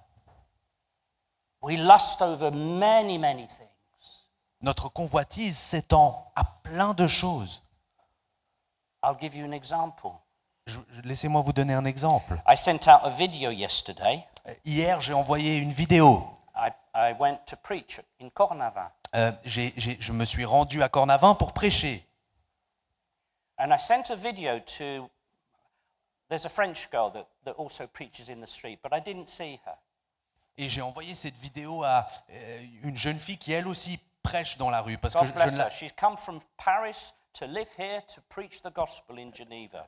We lust over many, many things. Notre convoitise s'étend à plein de choses. I'll give you an example. Laissez-moi vous donner un exemple. I sent out a video yesterday. Hier, j'ai envoyé une vidéo. I went to preach in Cornavin. Je me suis rendu à Cornavin pour prêcher. And I sent a video to, there's a French girl that also preaches in the street, but I didn't see her. Et j'ai envoyé cette vidéo à une jeune fille qui, elle aussi, prêche dans la rue. Parce que God je bless ne her. la... She's come from Paris to live here to preach the gospel in Geneva.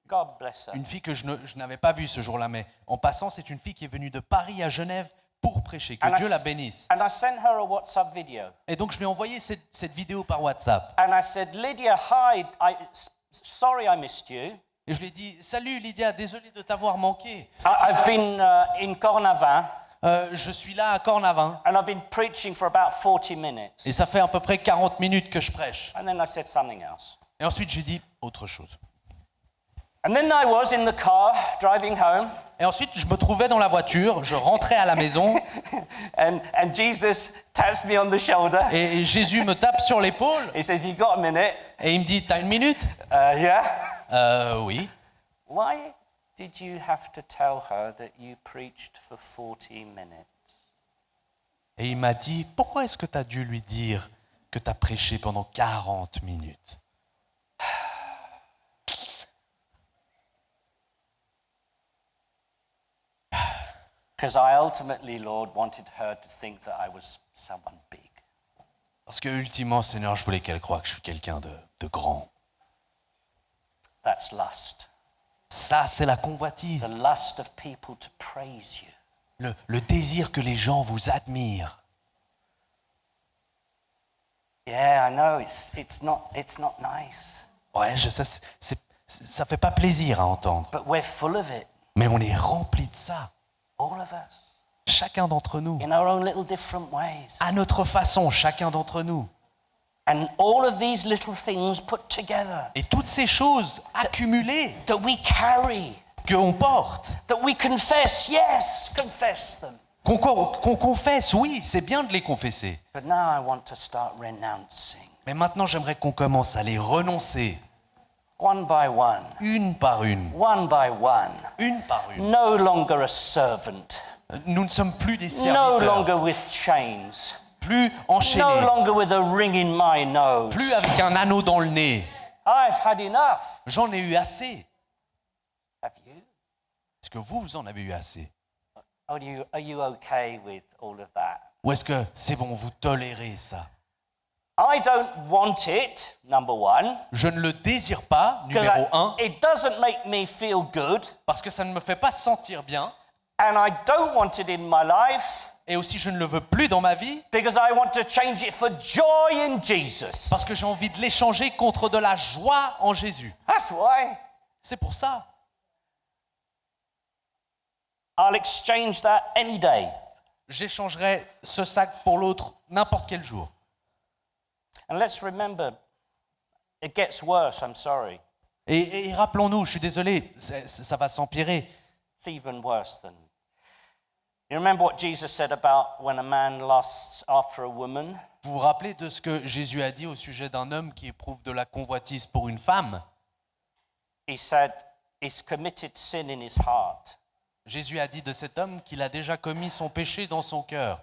God bless her. Une fille que je n'avais pas vue ce jour-là. Mais en passant, c'est une fille qui est venue de Paris à Genève pour prêcher. Que And Dieu la bénisse. and I sent her a WhatsApp video. Et donc, je lui ai envoyé cette vidéo par WhatsApp. And I said, Lydia, hi, sorry I missed you. Et je lui ai dit, salut Lydia, désolé de t'avoir manqué. I've been in Cornavin, Je suis là à Cornavin. and I've been preaching for about 40 minutes. Et ça fait à peu près 40 minutes que je prêche. And then I said something else. Et ensuite, j'ai dit autre chose. And then I was in the car driving home, Et ensuite, je me trouvais dans la voiture, je rentrais à la maison, and Jesus taps me on the shoulder. et Jésus me tape sur l'épaule, He says, "You got a minute?" et il me dit, t'as une minute? Yeah. Oui. Why did you have to tell her that you preached for 40 minutes? Et il m'a dit, pourquoi est-ce que tu as dû lui dire que tu as prêché pendant 40 minutes? Because I ultimately, Lord, wanted her to think that I was someone big. Parce que ultimement, Seigneur, je voulais qu'elle croie que je suis quelqu'un de grand. That's lust. Ça, c'est la The convoitise. lust of people to praise you. Le désir que les gens vous admirent. Yeah, I know it's not nice, Ouais, ça fait pas plaisir à entendre. but we're full of it. Mais on est rempli de ça. All of us. Chacun d'entre nous. In our own little different ways. À notre façon, chacun d'entre nous. And all of these little things put together Et toutes ces choses accumulées that we carry, qu'on porte, that we confess, yes, confess them. qu'on confesse, oui, c'est bien de les confesser. But now I want to start renouncing. Mais maintenant, j'aimerais qu'on commence à les renoncer, One by one, une par une, one by one. une par une. No longer a servant. Nous ne sommes plus des No serviteurs, longer with chains. plus No enchaînés, longer with a ring in my nose. plus avec un anneau dans le nez. I've had enough. J'en ai eu assez. Have you? Est-ce que vous en avez eu assez? Are you okay with all of that? Ou est-ce que c'est bon, vous tolérez ça? I don't want it, number one, Je ne le désire pas, because numéro un, it doesn't make me feel good, parce que ça ne me fait pas sentir bien. and I don't want it in my life Et aussi, je ne le veux plus dans ma vie, because I want to change it for joy in Jesus. parce que j'ai envie de l'échanger contre de la joie en Jésus. That's why C'est pour ça. I'll exchange that any day. J'échangerai ce sac pour l'autre n'importe quel jour. And let's remember, it gets worse, I'm sorry. Et rappelons-nous, je suis désolé, ça va s'empirer. It's even worse than. You remember what Jesus said about when a man lusts after a woman? Vous vous rappelez de ce que Jésus a dit au sujet d'un homme qui éprouve de la convoitise pour une femme? He said, he's committed sin in his heart. Jésus a dit de cet homme qu'il a déjà commis son péché dans son cœur.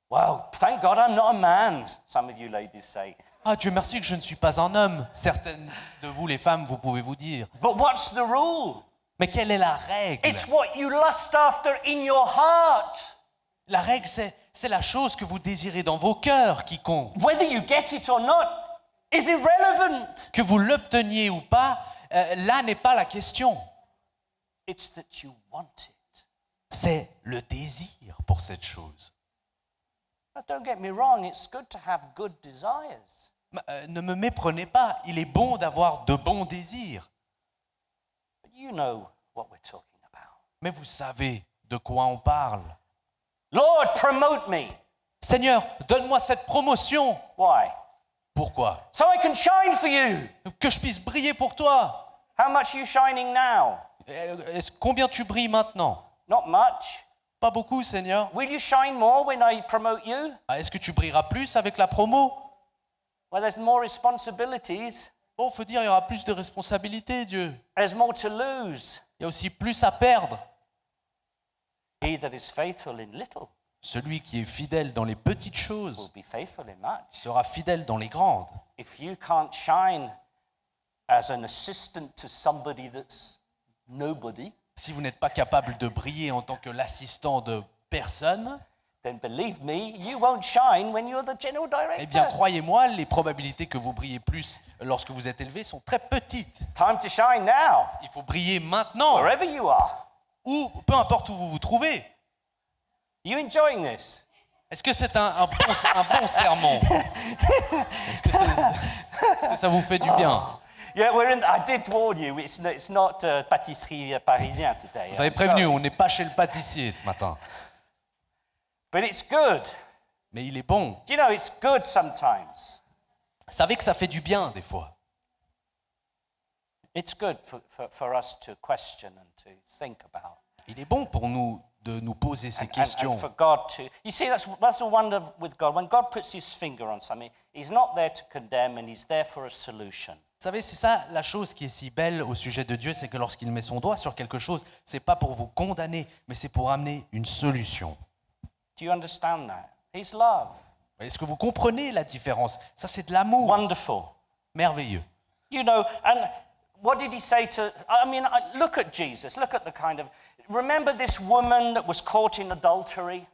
Well, thank God I'm not a man, some of you ladies say. Ah, Dieu merci que je ne suis pas un homme. Certaines de vous, les femmes, vous pouvez vous dire. But what's the rule? Mais quelle est la règle? It's what you lust after in your heart. La règle, c'est la chose que vous désirez dans vos cœurs qui compte. Whether you get it or not is irrelevant. Que vous l'obteniez ou pas, là n'est pas la question. It's that you want it. C'est le désir pour cette chose. Now, don't get me wrong, it's good to have good desires. Ne me méprenez pas, il est bon d'avoir de bons désirs. But you know what we're talking about. Mais vous savez de quoi on parle. Lord, promote me. Seigneur, donne-moi cette promotion. Why? Pourquoi? So I can shine for you. Que je puisse briller pour toi. How much are you shining now? Combien tu brilles maintenant? Not much. Pas beaucoup, Seigneur. Will you shine more when I promote you? Est-ce que tu brilleras plus avec la promo? Well, there's more responsibilities. Bon, faut dire, il y aura plus de responsabilités, Dieu. There's more to lose. Il y a aussi plus à perdre. He that is faithful in little Celui qui est fidèle dans les petites will choses be faithful in much. sera fidèle dans les grandes. If you can't shine as an assistant to somebody that's nobody, Si vous n'êtes pas capable de briller en tant que l'assistant de personne, then believe me, you won't shine when you're the general eh bien, director. croyez-moi, les probabilités que vous brillez plus lorsque vous êtes élevé sont très petites. Time to shine now, Il faut briller maintenant, wherever you are. ou peu importe où vous vous trouvez. You enjoying this? Est-ce que c'est un bon sermon? Est-ce que ça vous fait du bien? Yeah, I did warn you, it's not pâtisserie parisien today. Vous avez I'm prévenu, sorry. on n'est pas chez le pâtissier ce matin. But it's good. Mais il est bon. Do you know, it's good sometimes. Vous savez que ça fait du bien des fois. It's good for us to question and to think about. Il est bon pour nous de nous poser ces And questions. for God to, you see, that's the wonder with God. When God puts his finger on something, he's not there to condemn and he's there for a solution. Vous savez, c'est ça la chose qui est si belle au sujet de Dieu, c'est que lorsqu'il met son doigt sur quelque chose, c'est pas pour vous condamner, mais c'est pour amener une solution. Do you understand that? He's love. Est-ce que vous comprenez la différence? Ça, c'est de l'amour. Wonderful. Merveilleux. You know, and what did he say to, I mean, look at Jesus, look at the kind of, remember this woman that was caught in adultery?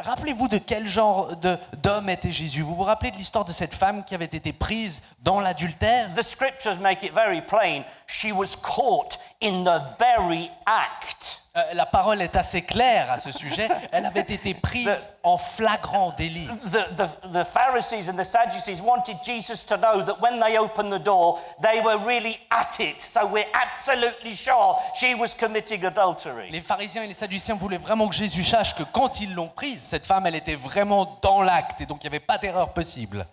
Rappelez-vous de quel genre d'homme était Jésus. Vous vous rappelez de l'histoire de cette femme qui avait été prise dans l'adultère? The scriptures make it very plain. She was caught in the very act. La parole est assez claire à ce sujet. Elle avait été prise en flagrant délit. The Pharisees and the Sadducees wanted Jesus to know that when they opened the door, they were really at it. So we're absolutely sure she was committing adultery. Les pharisiens et les sadducéens voulaient vraiment que Jésus sache que quand ils l'ont prise, cette femme, elle était vraiment dans l'acte et donc il n'y avait pas d'erreur possible.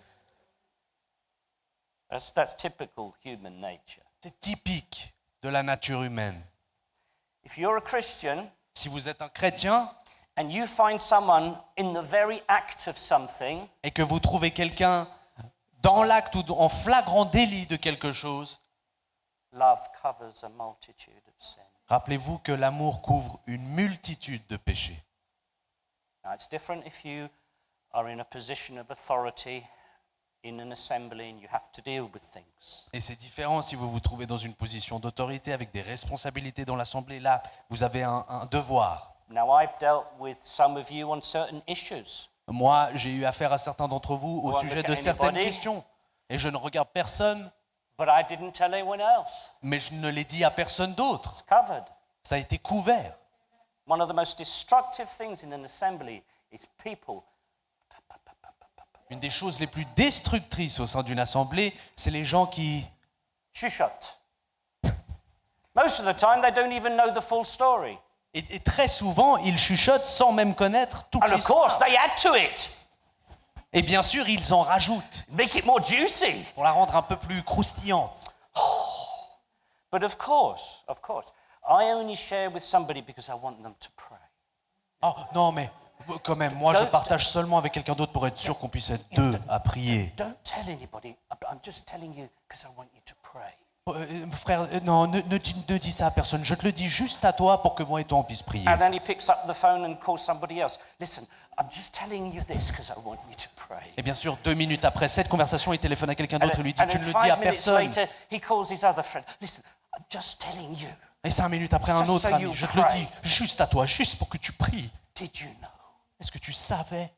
That's typical human nature. C'est typique de la nature humaine. If you're a Christian Si vous êtes un chrétien and you find someone in the very act of something, et que vous trouvez quelqu'un dans l'acte ou en flagrant délit de quelque chose, love covers a multitude of sins. rappelez-vous que l'amour couvre une multitude de péchés. Now, it's different if you are in a position of authority in an assembly and you have to deal with things. Et c'est différent si vous vous trouvez dans une position d'autorité avec des responsabilités dans l'Assemblée. Là, vous avez un devoir. Now, I've dealt with some of you on certain issues. Moi, j'ai eu affaire à certains d'entre vous au Well, sujet look de at certaines anybody. questions. Et je ne regarde personne, But I didn't tell anyone else. mais je ne l'ai dit à personne d'autre. It's covered. Ça a été couvert. One of the most destructive things in an assembly is people. Une des choses les plus destructrices au sein d'une assemblée, c'est les gens qui... Chuchote. Most of the time, they don't even know the full story. Et très souvent, ils chuchotent sans même connaître toute And of l'histoire. course, they add to it. Et bien sûr, ils en rajoutent Make it more juicy. pour la rendre un peu plus croustillante. But of course, I only share with somebody because I want them to pray. Oh non, mais quand même, moi je Don't- partage seulement avec quelqu'un d'autre pour être sûr qu'on puisse être deux à prier. Don't tell anybody. I'm just telling you because I want you to pray. Frère, non, ne dis ça à personne. Je te le dis juste à toi pour que moi et toi on puisse prier. And then he picks up the phone and calls somebody else. Listen, I'm just telling you this because I want you to pray. Et bien sûr, 2 minutes après cette conversation, il téléphone à quelqu'un d'autre et lui dit, And tu then ne le dis à 5 minutes personne. later, he calls his other friend. Listen, I'm just telling you. Et 5 minutes après, un Just autre so ami, you je te le pray. dis juste à toi, juste pour que tu pries. Did you know? Est-ce que tu savais?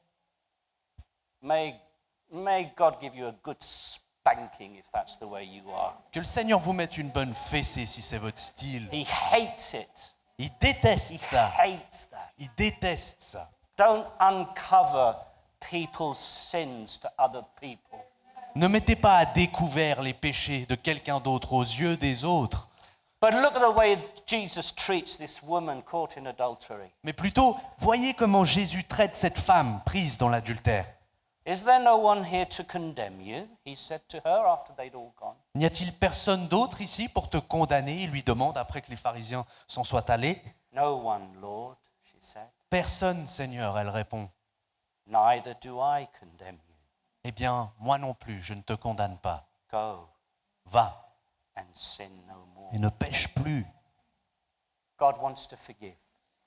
May God give you a good spanking if that's the way you are. Que le Seigneur vous mette une bonne fessée si c'est votre style. He hates it. Il He déteste ça. hates that. Il déteste ça. Don't uncover people's sins to other people. Ne mettez pas à découvert les péchés de quelqu'un d'autre aux yeux des autres. But look at the way Jesus treats this woman caught in adultery. Mais plutôt, voyez comment Jésus traite cette femme prise dans l'adultère. Is there no one here to condemn you? He said to her after they'd all gone. N'y a-t-il personne d'autre ici pour te condamner? Il lui demande après que les pharisiens s'en soient allés. No one, Lord, she said. Personne, Seigneur, elle répond. Neither do I condemn you. Eh bien, moi non plus, je ne te condamne pas. Go Va and sin no more. et ne pêche plus. God wants to forgive,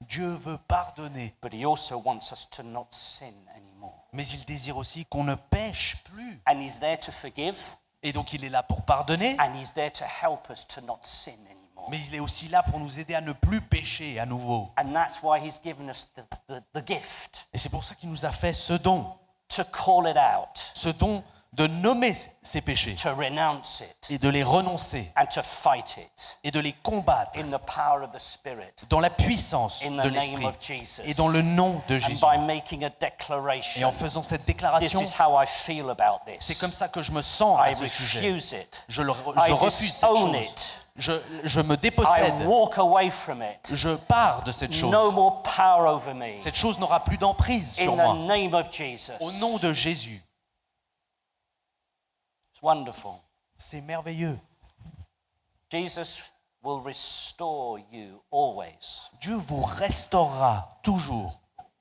Dieu veut pardonner, but he also wants us to not sin anymore. mais il désire aussi qu'on ne pêche plus. And he's there to forgive, Et donc il est là pour pardonner, and he's there to help us to not sin anymore. mais il est aussi là pour nous aider à ne plus pécher à nouveau. And that's why he's given us the gift Et c'est pour ça qu'il nous a fait ce don to call it out, de nommer ces péchés to renounce it, et de les renoncer and to fight it et de les combattre in the power of the Spirit, dans la puissance in de the name l'Esprit of Jesus. et dans le nom de And Jésus. by making a Et declaration, en faisant cette this déclaration, is how I feel about c'est this. comme ça que je me sens I à ce sujet. refuse it. Je I refuse cette disown chose. it. Je me I dépossède. walk away from it. Je pars de cette chose. No more power over me. Cette chose n'aura plus d'emprise sur In moi. the name of Jesus. Au nom de Jésus. It's wonderful. C'est merveilleux. Jesus will restore you always. Dieu vous restaurera toujours.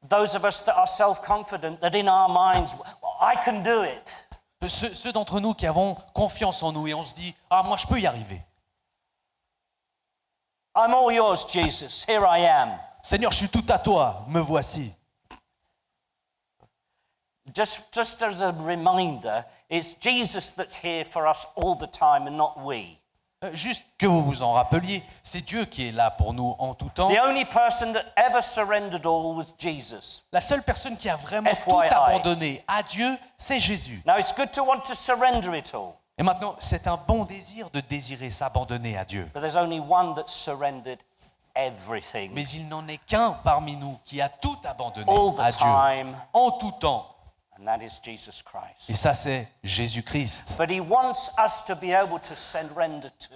Those of us that are self-confident, that in our minds, I can do it. Ceux d'entre nous qui avons confiance en nous et on se dit « Ah, moi je peux y arriver. I'm all yours, Jesus. Here I am. Seigneur, je suis tout à toi, me voici. » Just as a reminder, it's Jesus that's here for us all the time and not we. Juste que vous vous en rappeliez, c'est Dieu qui est là pour nous en tout temps. The only person that ever surrendered all was Jesus. La seule personne qui a vraiment FYI. tout abandonné à Dieu, c'est Jésus. Now, it's good to want to surrender it all, Et maintenant, c'est un bon désir de désirer s'abandonner à Dieu. but there's only one that surrendered everything, Mais il n'en est qu'un parmi nous qui a tout abandonné all à the Dieu, time, en tout temps. and that is Jesus Christ. Et ça, c'est Jésus-Christ. But he wants us to be able to surrender too.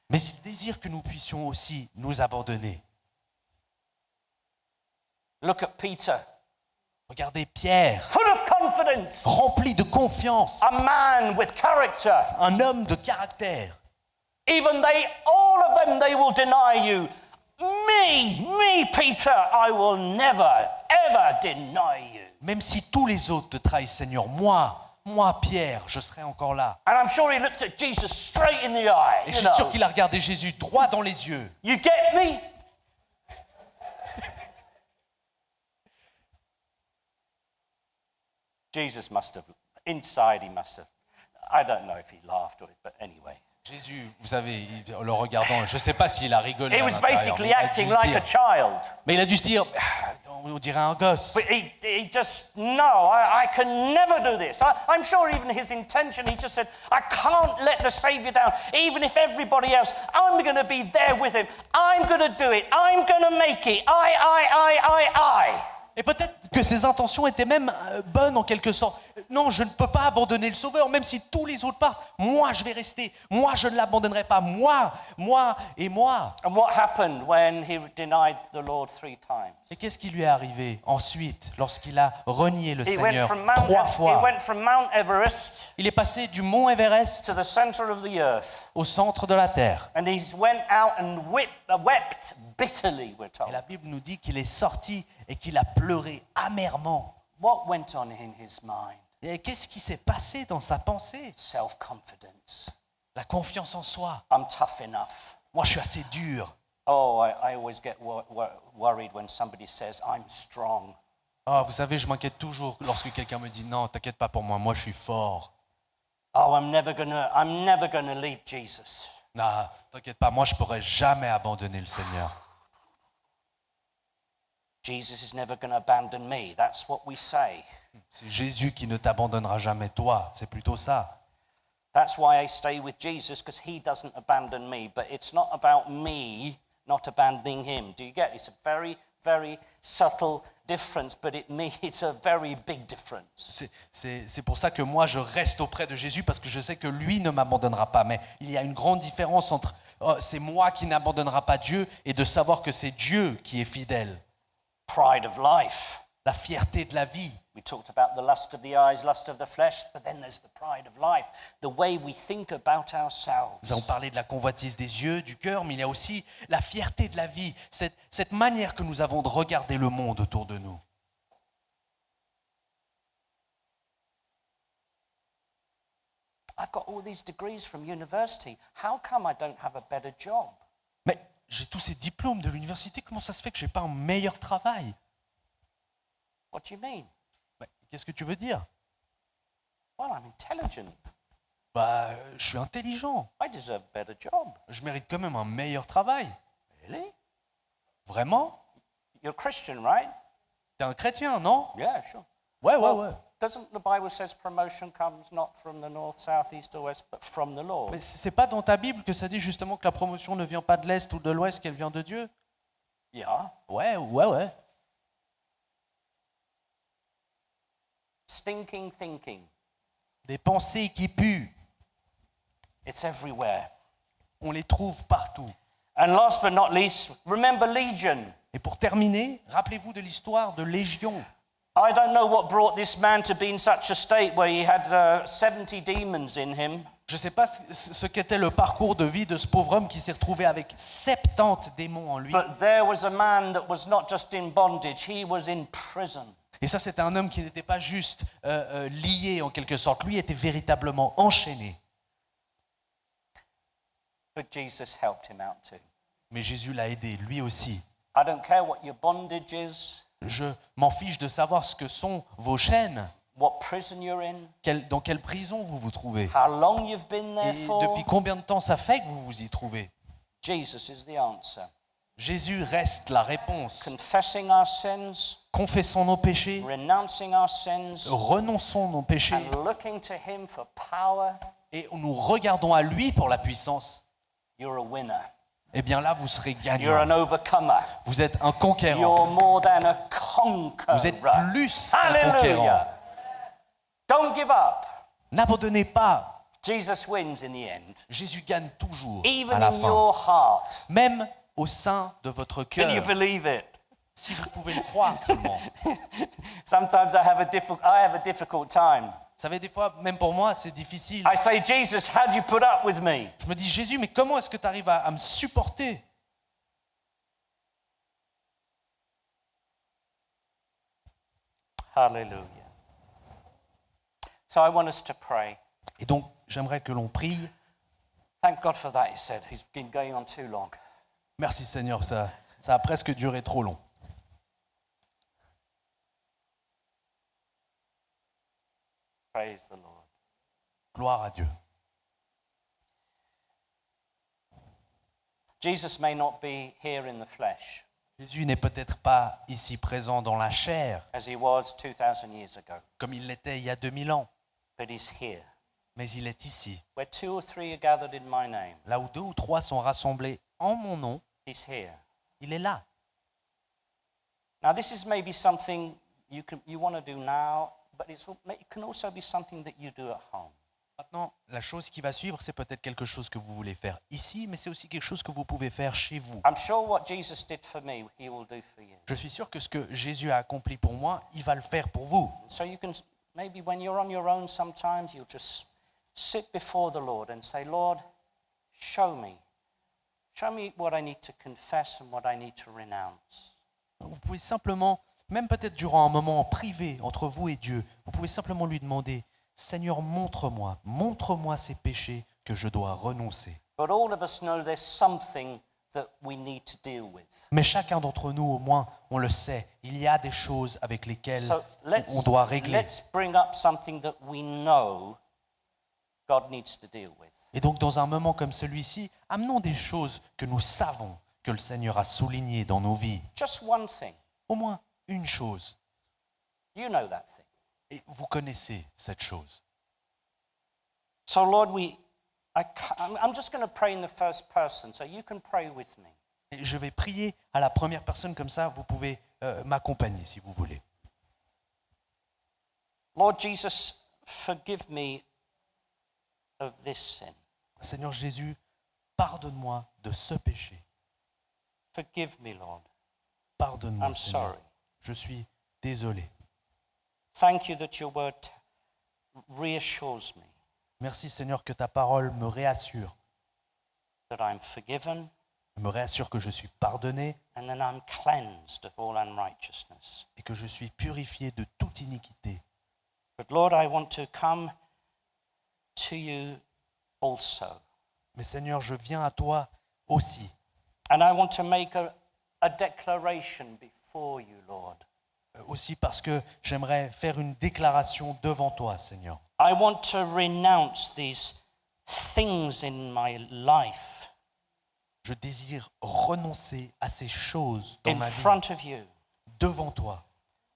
Mais il désire que nous puissions aussi nous abandonner. Look at Peter, Regardez Pierre, full of confidence, rempli de confiance, a man with character. un homme de caractère. Even all of them, they will deny you. Me, Peter, I will never, ever deny you. Même si tous les autres te trahissent, Seigneur, moi, Pierre, je serai encore là. And I'm sure he looked at Jesus straight in the eye. Et You je suis sûr know. qu'il a regardé Jésus droit dans les yeux. You get me? Jesus must have, inside he must have, I don't know if he laughed or it, but anyway. Jésus, vous savez, le regardant, je ne sais pas s'il a rigolé. He à was l'intérieur, basically mais il a dû acting se like dire- a child. Mais il a dû se dire, ah, on dirait un gosse. But he just, no, I can never do this. I'm sure even his intention, he just said, I can't let the Savior down. Even if everybody else, I'm going to be there with him. I'm going to do it. I'm going to make it. I. Et peut-être que ses intentions étaient même bonnes en quelque sorte. Non, je ne peux pas abandonner le Sauveur, même si tous les autres partent. Moi, je vais rester. Moi, je ne l'abandonnerai pas. Moi et moi. And what happened when he denied the Lord 3 times? Et qu'est-ce qui lui est arrivé ensuite, lorsqu'il a renié le He went Seigneur from 3 fois? Mount Everest Il est passé du mont Everest to the center of the earth. au centre de la terre. And he went out and wept bitterly, we're Et told. la Bible nous dit qu'il est sorti et qu'il a pleuré amèrement. What went on in his mind? Et qu'est-ce qui s'est passé dans sa pensée? Self-confidence. La confiance en soi. I'm tough enough. Moi, je suis assez dur. Oh, I always get worried when somebody says, I'm strong. Ah, vous savez, je m'inquiète toujours lorsque quelqu'un me dit non, t'inquiète pas pour moi je suis fort. Oh, I'm never gonna leave Jesus. Non, t'inquiète pas, moi je pourrais jamais abandonner le Seigneur. Jesus is never gonna abandon me. That's what we say. C'est Jésus qui ne t'abandonnera jamais toi, c'est plutôt ça. That's why I stay with Jesus, because he doesn't abandon me. But it's not about me not abandoning him. Do you get it? It's a very, very subtle difference, but it's a very big difference. C'est pour ça que moi je reste auprès de Jésus, parce que je sais que lui ne m'abandonnera pas. Mais il y a une grande différence entre c'est moi qui n'abandonnera pas Dieu et de savoir que c'est Dieu qui est fidèle. Pride of life. La fierté de la vie. We talked about the lust of the eyes, lust of the flesh, but then there's the pride of life, the way we think about ourselves. Nous avons parlé de la convoitise des yeux, du cœur, mais il y a aussi la fierté de la vie, cette manière que nous avons de regarder le monde autour de nous. I've got all these degrees from university. How come I don't have a better job? Mais j'ai tous ces diplômes de l'université, comment ça se fait que je n'ai pas un meilleur travail? What do you mean? Mais qu'est-ce que tu veux dire? Well, I'm intelligent. Bah, je suis intelligent. I deserve a better job. Je mérite quand même un meilleur travail. Really? Vraiment? You're a Christian, right? T'es un chrétien, non? Yeah, sure. Ouais. Doesn't the Bible says promotion comes not from the north, south, east or west, but from the Lord? Mais c'est pas dans ta Bible que ça dit justement que la promotion ne vient pas de l'Est ou de l'Ouest, qu'elle vient de Dieu? Yeah. Ouais. Stinking thinking. Des pensées qui puent, It's everywhere. on les trouve partout. And last but not least, remember Legion. Et pour terminer, rappelez-vous de l'histoire de Légion. I don't know what brought this man to be in such a state where he had 70 demons in him. Je ne sais pas ce qu'était le parcours de vie de ce pauvre homme qui s'est retrouvé avec 70 démons en lui. But there was a man that was not just in bondage, he was in prison. Et ça, c'était un homme qui n'était pas juste lié en quelque sorte. Lui était véritablement enchaîné. But Jesus helped him out too. Mais Jésus l'a aidé, lui aussi. I don't care what your bondage is, Je m'en fiche de savoir ce que sont vos chaînes, what prison you're in, dans quelle prison vous vous trouvez. how long you've been there Et for. depuis combien de temps ça fait que vous vous y trouvez? Jesus is the answer. Jésus reste la réponse. Confessing our sins, Confessons nos péchés, renouncing our sins, renonçons nos péchés and looking to him for power, et nous regardons à lui pour la puissance. you're a winner. Eh bien là, vous serez You're an gagnant. overcomer. Vous êtes un conquérant. You're more than a conqueror. Vous êtes plus qu'un conquérant. Hallelujah. Don't give up. N'abandonnez pas. Jesus wins in the end. Jésus gagne toujours à Even la in fin. your heart. Même au sein de votre Can you cœur. believe it? Si vous pouvez le croire seulement. Sometimes I have a difficult time. Vous savez, des fois, même pour moi, c'est difficile. I say, Jesus, how do you put up with me? Je me dis, Jésus, mais comment est-ce que tu arrives à me supporter? Hallelujah. So I want us to pray. Et donc, j'aimerais que l'on prie. Thank God for that, he said. He's been going on too long. Merci Seigneur, ça a presque duré trop long. Praise the Lord. Gloire à Dieu. Jesus may not be here in the flesh Jésus n'est peut-être pas ici présent dans la chair, as he was 2,000 years ago, comme il l'était il y a 2000 ans, but he's here. mais il est ici. Where 2 or 3 are gathered in my name, Là où 2 ou 3 sont rassemblés en mon nom, he's here. il est là. Now, this is maybe something you want to do now, but it can also be something that you do at home. Maintenant, la chose qui va suivre, c'est peut-être quelque chose que vous voulez faire ici, mais c'est aussi quelque chose que vous pouvez faire chez vous. I'm sure what Jesus did for me, he will do for you. Je suis sûr que ce que Jésus a accompli pour moi, il va le faire pour vous. So you can, maybe when you're on your own sometimes, you'll just sit before the Lord and say, Lord, show me. Show me what I need to confess and what I need to renounce. Vous pouvez simplement, même peut-être durant un moment en privé entre vous et Dieu, vous pouvez simplement lui demander, Seigneur, montre-moi ces péchés que je dois renoncer. But all of us know there's something that we need to deal with. Mais chacun d'entre nous, au moins, on le sait, il y a des choses avec lesquelles So on doit régler. let's bring up something that we know God needs to deal with. Et donc, dans un moment comme celui-ci, amenons des choses que nous savons que le Seigneur a soulignées dans nos vies. Just one thing. Au moins une chose. You know that thing. Et vous connaissez cette chose. So Lord, I'm just going to pray in the first person, so you can pray with me. Et je vais prier à la première personne comme ça, vous pouvez m'accompagner si vous voulez. Lord Jesus, forgive me of this sin. Seigneur Jésus, pardonne-moi de ce péché. Forgive me, Lord. Pardonne-moi, I'm Seigneur. sorry. Je suis désolé. Thank you that your word reassures me Merci, Seigneur, que ta parole me réassure. that I'm forgiven Me réassure que je suis pardonné and that I'm cleansed of all unrighteousness. et que je suis purifié de toute iniquité. But Lord, I want to come to you also. Mais Seigneur, je viens à toi aussi. And I want to make a declaration before you, Lord. Aussi parce que j'aimerais faire une déclaration devant toi, Seigneur. I want to renounce these things in my life Je désire renoncer à ces choses dans in ma vie front of you. devant toi.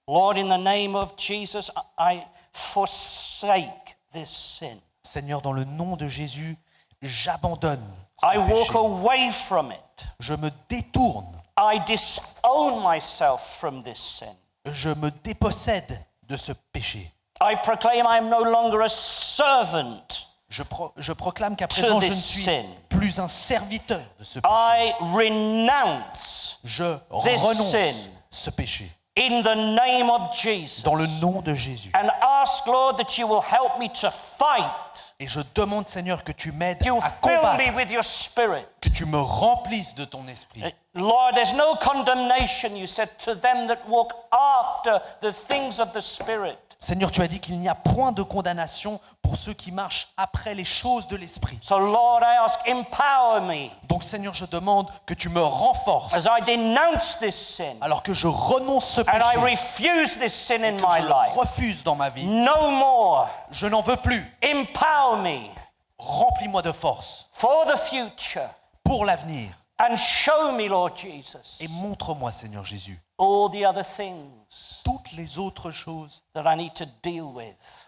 Lord, in the name of Jesus, I forsake this sin. Seigneur, dans le nom de Jésus, j'abandonne ce I walk péché. away from it. Je me détourne. I disown myself from this sin. Je me dépossède de ce péché. I proclaim I am no longer a servant. Je proclame qu'à présent, je ne this suis sin. plus un serviteur de ce péché. I renounce Je this renonce sin. ce péché in the name of Jesus. dans le nom de Jésus. And ask, Lord, that you will help me to fight. Et je demande, Seigneur, que tu m'aides You à fill me combattre, with your spirit. que tu me remplisses de ton esprit. Lord, there's no condemnation, you said, to them that walk after the things of the Spirit. Seigneur, tu as dit qu'il n'y a point de condamnation pour ceux qui marchent après les choses de l'esprit. So, Lord, I ask, empower me Donc, Seigneur, je demande que tu me renforces as I denounce this sin alors que je renonce ce and I péché, refuse this sin in que my je le life. refuse dans ma vie. No more. Je n'en veux plus. Empower me Remplis-moi de force for the future pour l'avenir. and show me, Lord Jesus, Et montre-moi, Seigneur Jésus, all the other things toutes les autres choses that I need to deal with,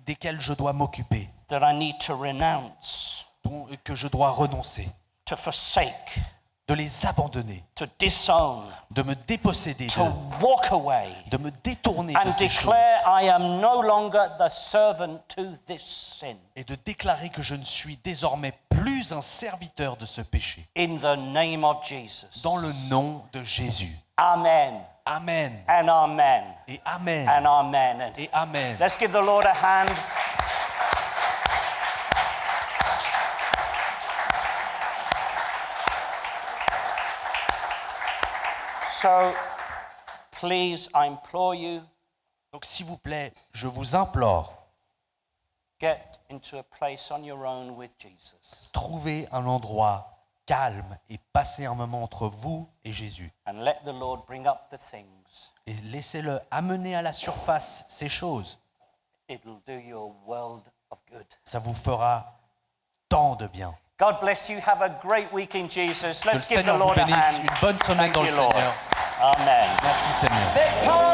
desquelles je dois m'occuper, that I need to renounce, que je dois renoncer, to forsake, de les abandonner, to disown, de me déposséder, to walk away, de me détourner de and ces choses declare I am no longer the servant to this sin. et de déclarer que je ne suis désormais plus un serviteur de ce péché. In the name of Jesus. Dans le nom de Jésus. Amen. Amen. And amen. Et Amen. And amen. Et Amen. Let's give the Lord a hand. So, please, I implore you, Donc s'il vous plaît, je vous implore, get into a place on your own with Jesus. trouvez un endroit calme et passez un moment entre vous et Jésus. And let the Lord bring up the things. Et laissez-le amener à la surface ces choses. It'll do you a world of good. Ça vous fera tant de bien. God bless you. Have a great week in Jesus. Que le Let's give the Seigneur vous Lord a bénisse. hand. Une bonne semaine Thank dans le you, Lord. Seigneur. Amen. Merci Seigneur.